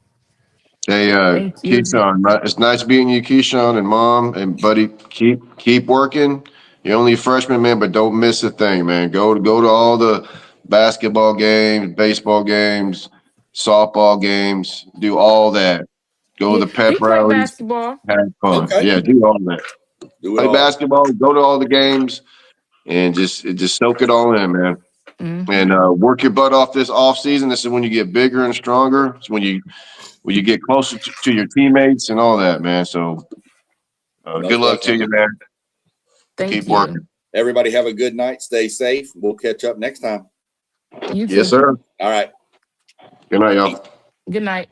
Hey, Thank you. Keyshawn, it's nice meeting you, Keyshawn, and Mom and buddy. Keep working. You're only a freshman, man, but don't miss a thing, man. Go to all the basketball games, baseball games, softball games. Do all that. Go Yeah, to the pep he played rallies. basketball. Have fun. Okay. Yeah, do all that. Do it Play all. basketball. Go to all the games, and just soak it all in, man. Hmm. And work your butt off this off season. This is when you get bigger and stronger. It's when you get closer to your teammates and all that, man. So good Most luck to you, definitely. man. Thank Keep you. working. Everybody have a good night. Stay safe. We'll catch up next time. You Yes, too. sir. All right. Good night, y'all. Good night.